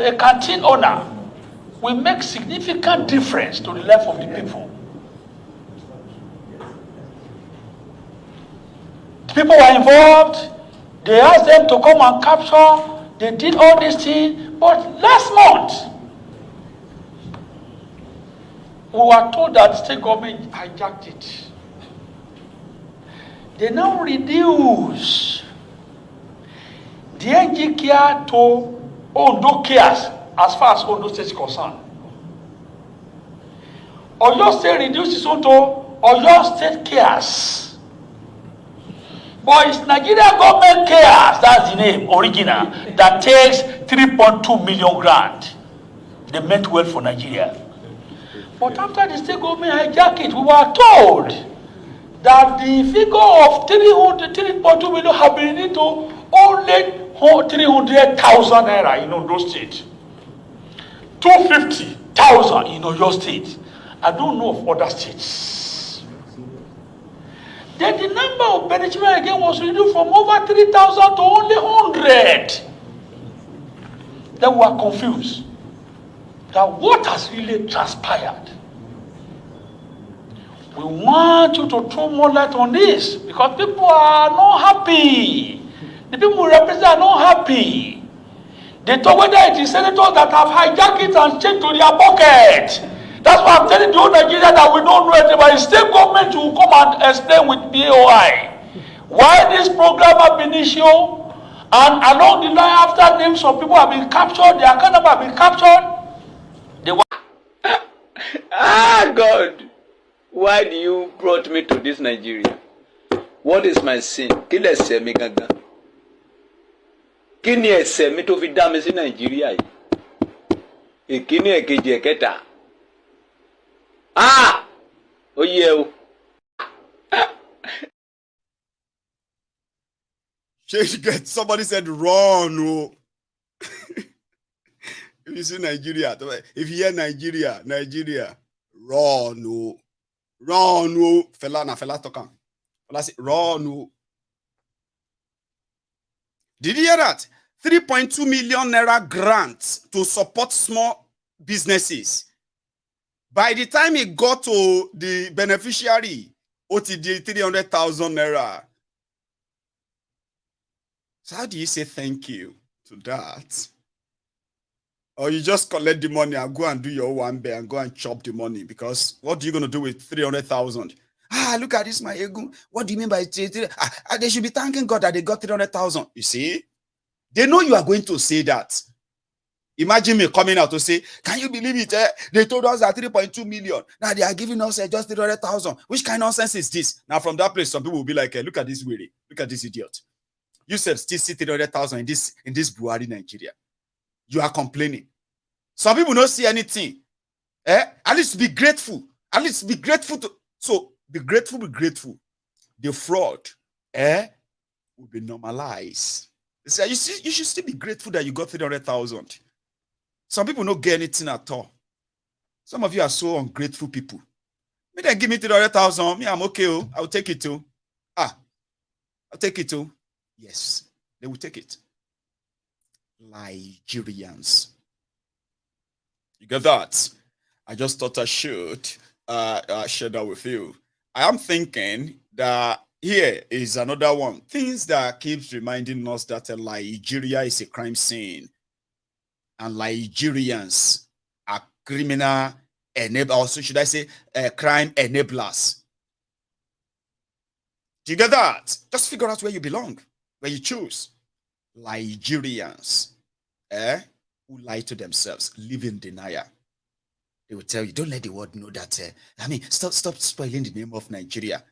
[SPEAKER 15] a canteen owner will make significant difference to the life of the people. People were involved. They asked them to come and capture. They did all these things. But last month, we were told that state government hijacked it. They now reduce the NG care to Ondo cares as far as Ondo State is concerned. Oyo State reduces its own to Oyo State cares. But it's Nigeria government cares, that's the name, original, that takes 3.2 million grant. They meant well for Nigeria. But after the state government hijacked it, we were told that the figure of 3.2 million have been reduced to only 300,000 naira in Ondo State, 250,000 in Oyo State. I don't know of other states. Then the number of beneficiaries again was reduced from over 3,000 to only 100. Then we were confused that what has really transpired. We want you to throw more light on this because people are not happy. The people we represent are not happy. They talk whether it is senators that have hijacked it and changed to their pocket. That's why I'm telling the whole Nigeria that we don't know anything, but the state government will come and explain with BOI why this program has been issued, and along the line after names of people have been captured, their account number have been captured. They were
[SPEAKER 8] God, why do you brought me to this Nigeria? What is my sin? Kí lẹ ṣẹ̀ mi gangan? Kí ni ẹ̀ṣẹ̀ mi tó fi dá mi sí Nàìjíríà yìí? Ìkíní, èkejì, ẹ̀kẹta. Oh yeah.
[SPEAKER 1] Somebody said run. Oh. If you see Nigeria, if you hear Nigeria, run. Oh. Run. Oh. Fela talking. Fela say run. Oh. Did you hear that? 3.2 million naira grant to support small businesses. By the time it got to the beneficiary, OTD 300,000 naira. So how do you say thank you to that? Or you just collect the money and go and do your one bear and go and chop the money? Because what are you going to do with 300,000? Look at this, Maiyegun. What do you mean by it? They should be thanking God that they got 300,000. You see? They know you are going to say that. Imagine me coming out to say, can you believe it? They told us that 3.2 million. Now they are giving us just 300,000. Which kind of nonsense is this? Now from that place, some people will be like, look at this weary. Look at this idiot. You said still see 300,000 in this Buhari Nigeria. You are complaining. Some people don't see anything. At least be grateful. At least be grateful to. So be grateful, be grateful. The fraud will be normalized. You should still be grateful that you got 300,000. Some people don't get anything at all. Some of you are so ungrateful people. Me then give me 300,000. Me, I'm okay. Oh. I'll take it too. I'll take it too. Yes, they will take it. Nigerians. You get that? I just thought I should share that with you. I am thinking that here is another one. Things that keeps reminding us that Nigeria is a crime scene. And Nigerians are criminal enablers, or should I say crime enablers. Do you get that? Just figure out where you belong, where you choose. Nigerians, who lie to themselves, live in denial. They will tell you, don't let the world know that. Stop spoiling the name of Nigeria.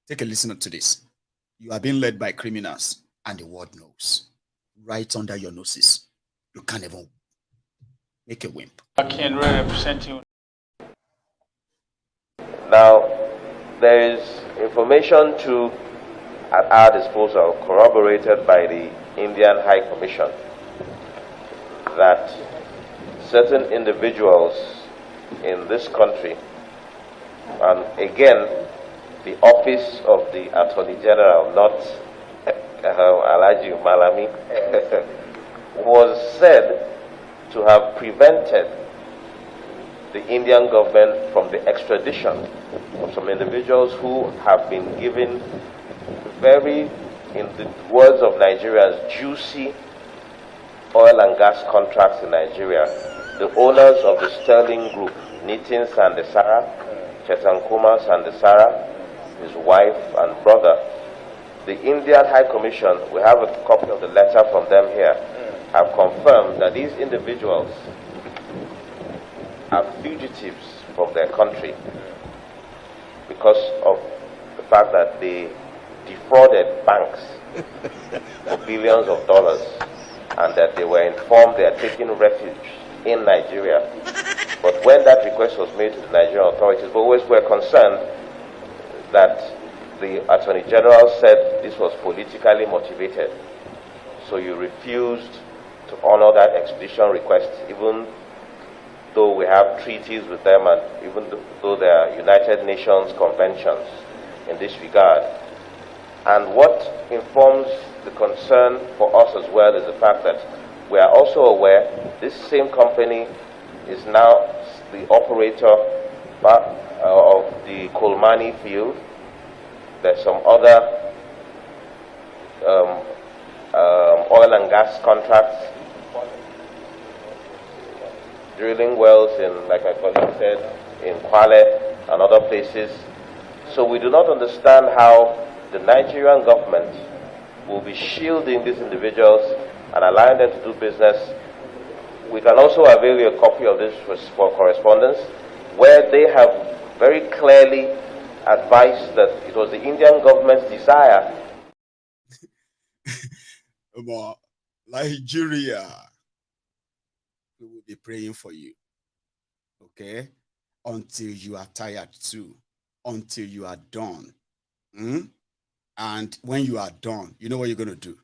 [SPEAKER 1] Take a listen to this. You are being led by criminals, and the world knows. Right under your noses. You can't even make a wimp.
[SPEAKER 15] I can represent you.
[SPEAKER 16] Now, there is information at our disposal, corroborated by the Indian High Commission, that certain individuals in this country, and again, the office of the Attorney General, not Alaji Malami, was said to have prevented the Indian government from the extradition of some individuals who have been given very, in the words of Nigerians, juicy oil and gas contracts in Nigeria. The owners of the Sterling Group, Nitin Sandesara, Chetankuma Sandesara, his wife and brother. The Indian High Commission, we have a copy of the letter from them here, have confirmed that these individuals are fugitives from their country because of the fact that they defrauded banks for billions of dollars, and that they were informed they are taking refuge in Nigeria. But when that request was made to the Nigerian authorities, always were concerned that the Attorney General said this was politically motivated. So you refused to honor that expedition request, even though we have treaties with them and even though there are United Nations conventions in this regard. And what informs the concern for us as well is the fact that we are also aware this same company is now the operator of the Kolmani field. There's some other oil and gas contracts, drilling wells in, like my colleague said, in Kwale and other places. So we do not understand how the Nigerian government will be shielding these individuals and allowing them to do business. We can also avail you a copy of this for correspondence, where they have very clearly advised that it was the Indian government's desire.
[SPEAKER 1] Nigeria, we will be praying for you, okay? Until you are tired too, until you are done. And when you are done, you know what you're going to do?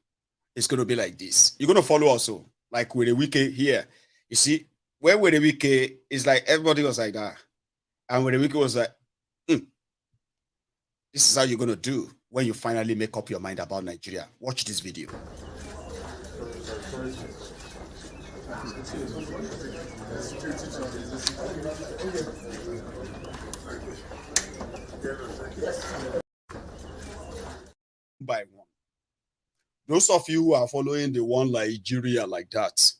[SPEAKER 1] It's going to be like this. You're going to follow also, like with a wiki here. You see, where with a wiki is like everybody was like that. And with a wiki was like, this is how you're going to do when you finally make up your mind about Nigeria. Watch this video. By one. Those of you who are following the one Nigeria like that,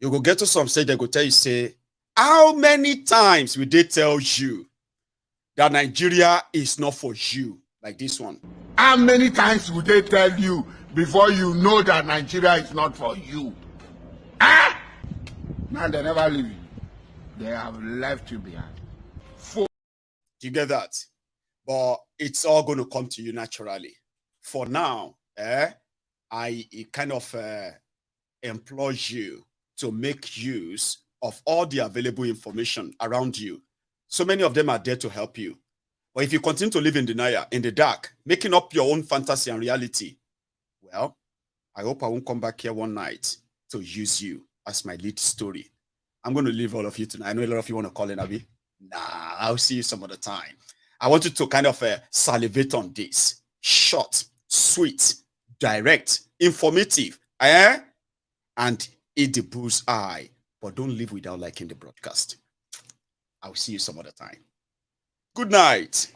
[SPEAKER 1] you go get to some stage, they go tell you, say, how many times will they tell you that Nigeria is not for you, like this one?
[SPEAKER 17] How many times would they tell you before you know that Nigeria is not for you? Ah! Now they never leave you. They have left you behind.
[SPEAKER 1] Do you get that? But it's all going to come to you naturally. For now, I kind of implore you to make use of all the available information around you. So many of them are there to help you. But if you continue to live in denial, in the dark, making up your own fantasy and reality, well, I hope I won't come back here one night to use you as my lead story. I'm going to leave all of you tonight. I know a lot of you want to call in, Abi. Nah, I'll see you some other time. I want you to kind of salivate on this. Short, sweet, direct, informative, and eat the bull's eye. But don't leave without liking the broadcast. I'll see you some other time. Good night.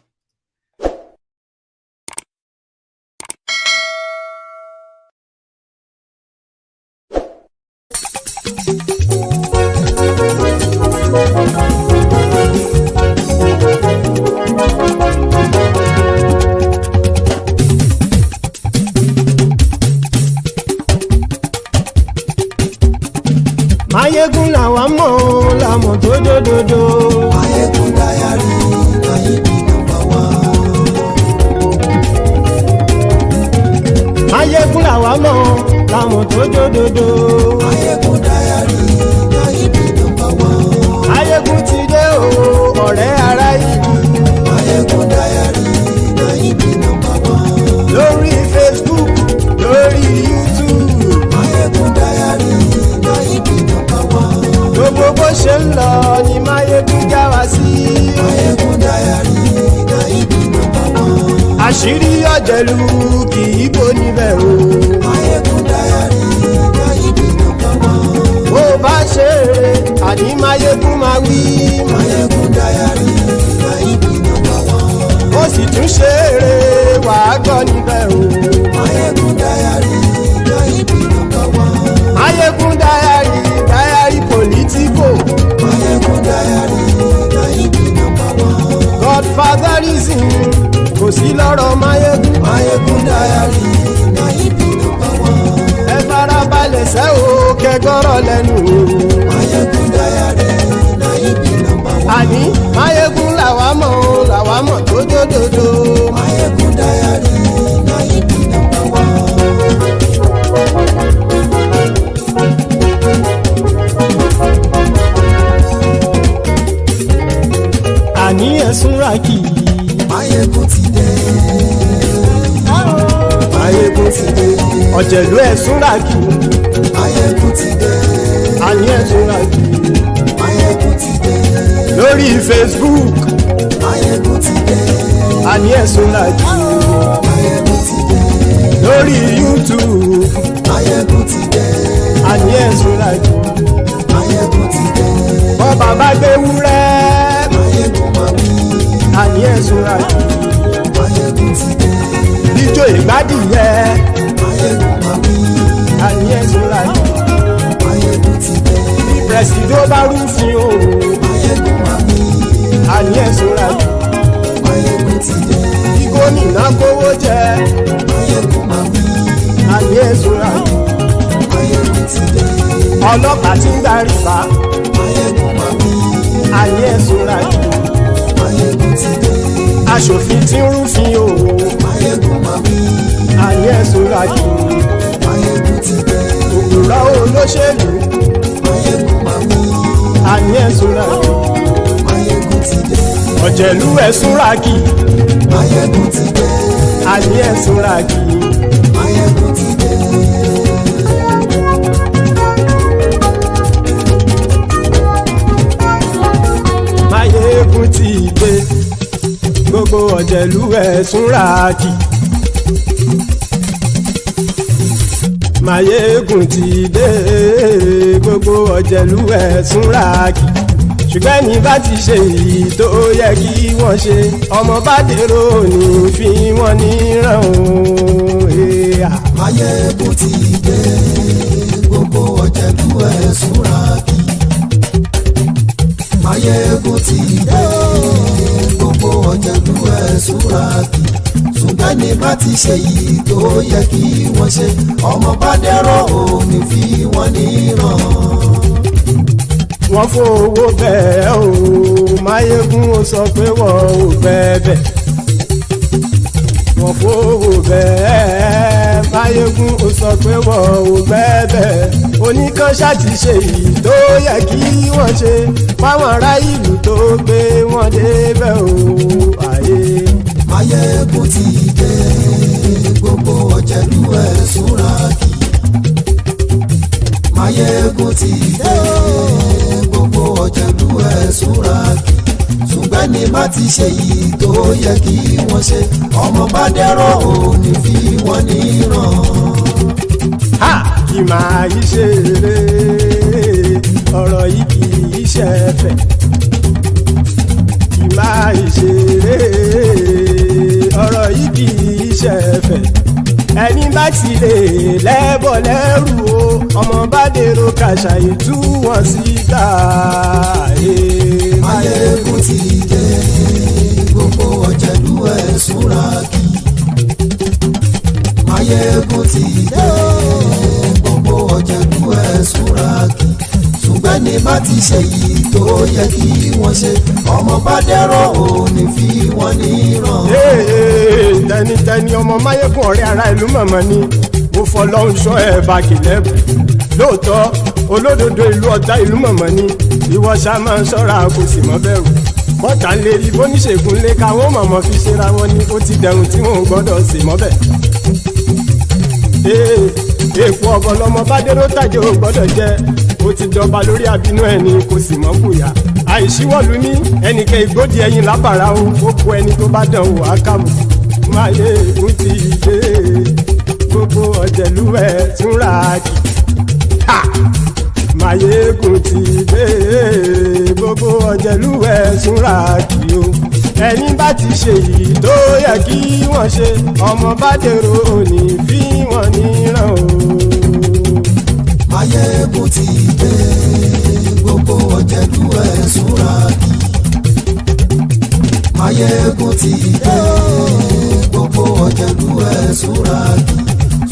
[SPEAKER 2] Máyégún làwa mọ̀ làmọ̀ tó dódòdó.
[SPEAKER 18] Maiyegun diary, na him be number one.
[SPEAKER 2] Máyégún làwa mọ̀ làmọ̀ tó dódòdó.
[SPEAKER 18] Maiyegun diary, na him be number one.
[SPEAKER 2] Máyégún ti dé o ọ̀rẹ́ ará ìlú.
[SPEAKER 18] Maiyegun diary, na him be number one.
[SPEAKER 2] Lórí Facebook, lórí YouTube.
[SPEAKER 18] Maiyegun diary, na him be number one.
[SPEAKER 2] Gbogbo bó ṣe ń lọ ni Máyégún já wa sí.
[SPEAKER 18] Maiyegun diary, na him be number one.
[SPEAKER 2] Àṣírí ọ̀jẹ̀lú kì í bò níbẹ̀ o.
[SPEAKER 18] Maiyegun diary, na him be number one.
[SPEAKER 2] Bó bá ṣe eré àní Máyégún máa wí.
[SPEAKER 18] Maiyegun diary, na him be number one.
[SPEAKER 2] Ó sì tún ṣe eré wàá gbọ́ níbẹ̀ o.
[SPEAKER 18] Maiyegun diary, na him be number one.
[SPEAKER 2] Máyégún diary politico.
[SPEAKER 18] Maiyegun diary, na him be number one.
[SPEAKER 2] Godfatherism kò sí lọ́rọ̀ Máyégún.
[SPEAKER 18] Maiyegun diary, na him be number one.
[SPEAKER 2] Ẹ farabalẹ̀ sẹ́ o kẹgọ́rọ̀ lẹ́nu o.
[SPEAKER 18] Maiyegun diary, na him be number one.
[SPEAKER 2] Àní Máyégún làwa mọ̀ tó dódòdó.
[SPEAKER 18] Maiyegun diary, na him be number one.
[SPEAKER 2] Àní ẹ̀sùn ràkì.
[SPEAKER 18] Maiyegun ti dé.
[SPEAKER 2] Maiyegun ti dé. Ọ̀jẹ̀lú ẹ̀sùn ràkì.
[SPEAKER 18] Maiyegun ti dé.
[SPEAKER 2] Àní ẹ̀sùn ràkì.
[SPEAKER 18] Maiyegun ti dé.
[SPEAKER 2] Lórí Facebook.
[SPEAKER 18] Maiyegun ti dé.
[SPEAKER 2] Àní ẹ̀sùn ràkì.
[SPEAKER 18] Maiyegun ti dé.
[SPEAKER 2] Lórí YouTube.
[SPEAKER 18] Maiyegun ti dé.
[SPEAKER 2] Àní ẹ̀sùn ràkì.
[SPEAKER 18] Maiyegun ti dé.
[SPEAKER 2] Bọ́ bàbá gbé wúrẹ́.
[SPEAKER 18] Maiyegun máa wí.
[SPEAKER 2] Àní ẹ̀sùn ràkì.
[SPEAKER 18] Maiyegun ti dé.
[SPEAKER 2] Ijó ìgbádìyẹ.
[SPEAKER 18] Maiyegun máa wí.
[SPEAKER 2] Àní ẹ̀sùn ràkì.
[SPEAKER 18] Maiyegun ti dé.
[SPEAKER 2] Bí pẹ̀sìdó bá rúfin o.
[SPEAKER 18] Maiyegun máa wí.
[SPEAKER 2] Àní ẹ̀sùn ràkì.
[SPEAKER 18] Maiyegun ti dé.
[SPEAKER 2] Bí gómìnà kówó jẹ.
[SPEAKER 18] Maiyegun máa wí.
[SPEAKER 2] Àní ẹ̀sùn ràkì.
[SPEAKER 18] Maiyegun ti dé.
[SPEAKER 2] Ọlọ́pàá tí ń darí bá.
[SPEAKER 18] Maiyegun máa wí.
[SPEAKER 2] Àní ẹ̀sùn ràkì.
[SPEAKER 18] Maiyegun ti dé.
[SPEAKER 2] Aṣòfin tí ń rúfin o.
[SPEAKER 18] Maiyegun máa wí.
[SPEAKER 2] Àní ẹ̀sùn ràkì.
[SPEAKER 18] Maiyegun ti dé.
[SPEAKER 2] Òpùrọ́ olóṣèlú.
[SPEAKER 18] Maiyegun máa wí.
[SPEAKER 2] Àní ẹ̀sùn ràkì.
[SPEAKER 18] Maiyegun ti dé.
[SPEAKER 2] Ọ̀jẹ̀lú ẹ̀sùn ràkì.
[SPEAKER 18] Maiyegun ti dé.
[SPEAKER 2] Àní ẹ̀sùn ràkì.
[SPEAKER 18] Maiyegun ti dé.
[SPEAKER 2] Máyégún ti dé. Gbogbo ọ̀jẹ̀lú ẹ̀sùn ràkì. Máyégún ti dé. Gbogbo ọ̀jẹ̀lú ẹ̀sùn ràkì. Ṣùgbọ́n ní bá ti ṣe èyí tó yẹ kí wọ́n ṣe, ọmọ bá dèrò ní fi wọ́n níran o.
[SPEAKER 18] Maiyegun ti dé. Gbogbo ọ̀jẹ̀lú ẹ̀sùn ràkì. Maiyegun ti dé. Gbogbo ọ̀jẹ̀lú ẹ̀sùn ràkì. Ṣùgbọ́n ní bá ti ṣe èyí tó yẹ kí wọ́n ṣe, ọmọ bá dẹ̀rọ̀ ò ní fi wọ́n níran.
[SPEAKER 2] Wọ́n fowó bẹ́ẹ̀ o. Máyégún ó sọ pé wọ́n ò bẹ́ẹ̀. Wọ́n fowó bẹ́ẹ̀. Máyégún ó sọ pé wọ́n ò bẹ́ẹ̀. Oníkan ṣáàtì ṣe èyí tó yẹ kí wọ́n ṣe fáwọn ará ìlú tó gbé wọn débẹ̀ o. Àyè.
[SPEAKER 18] Maiyegun ti dé. Gbogbo ọ̀jẹ̀lú ẹ̀sùn ràkì. Maiyegun ti dé. Gbogbo ọ̀jẹ̀lú ẹ̀sùn ràkì. Ṣùgbọ́n ní bá ti ṣe yìí tó yẹ kí wọ́n ṣe, ọmọ bá dẹ̀rọ̀ ò ní fi wọ́n níran.
[SPEAKER 2] Ha! Kì máa yí ṣe eré. Ọ̀rọ̀ yìí kì í ṣe ẹ̀fẹ̀. Kì máa yí ṣe eré. Ọ̀rọ̀ yìí kì í ṣe ẹ̀fẹ̀. Ẹni bá ti lè lẹ́bọ̀ lẹ́rù o, ọmọ bá dèrò kàṣà ìtú wọn síta.
[SPEAKER 18] Maiyegun ti dé. Gbogbo ọ̀jẹ̀lú ẹ̀sùn ràkì. Maiyegun ti dé. Gbogbo ọ̀jẹ̀lú ẹ̀sùn ràkì. Ṣùgbọ́n ṣùgbọ́n ní bá ti ṣe yìí tó yẹ kí wọ́n ṣe ọmọ bá dẹ́rọ̀ ò ní fi wọ́n níran.
[SPEAKER 19] tẹnitẹni ọmọ Máyégún ọ̀rẹ́ ara ìlú mọ̀mọ́ ni mo fọlọ́hún sọ ẹ̀ bá kìlẹ́bù lóòótọ́ olódodo ìlú ọ̀tá ìlú mọ̀mọ́ ni ìwọ ṣá máa ń ṣọ́ra kò sì mọ́ bẹ̀rù bọ́tà ń lè rí bóníṣègùn lé káwọn mọ̀mọ́ fi ṣera wọn ni ó ti dẹrùn tí wọn ò gbọ́dọ̀ sì mọ́ bẹ̀. èèpo ọ̀bọ lọmọ bá dérò tàjẹ́ ò gbọ́dọ̀ jẹ́ ó ti jọba lórí àbínú ẹni kò sì mọ́ bùyà àìsíwọ́lu ní ẹnìkẹ́ ìgbódì ẹyin lábàrá o ó kó ẹni tó bá dán o àkàmù Máyégún ti dé gbogbo ọ̀jẹ̀lúwẹ̀ túnra kì Máyégún ti dé gbogbo ọ̀jẹ̀lúwẹ̀ túnra kì o ẹni bá ti ṣe yìí tó yẹ kí wọ́n ṣe ọmọ bá dèrò òní fi wọ́n níran o.
[SPEAKER 18] Máyégún ti dé gbogbo ọ̀jẹ̀lúwẹ̀ túnra kì Máyégún ti dé gbogbo ọ̀jẹ̀lúwẹ̀ túnra kì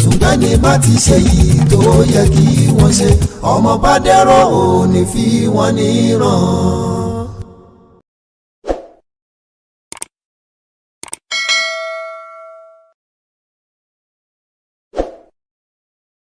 [SPEAKER 18] ṣùgbọ́n ní bá ti ṣe yìí tó yẹ kí wọ́n ṣe ọmọ bá dẹ́rọ̀ ò ní fi wọ́n níran.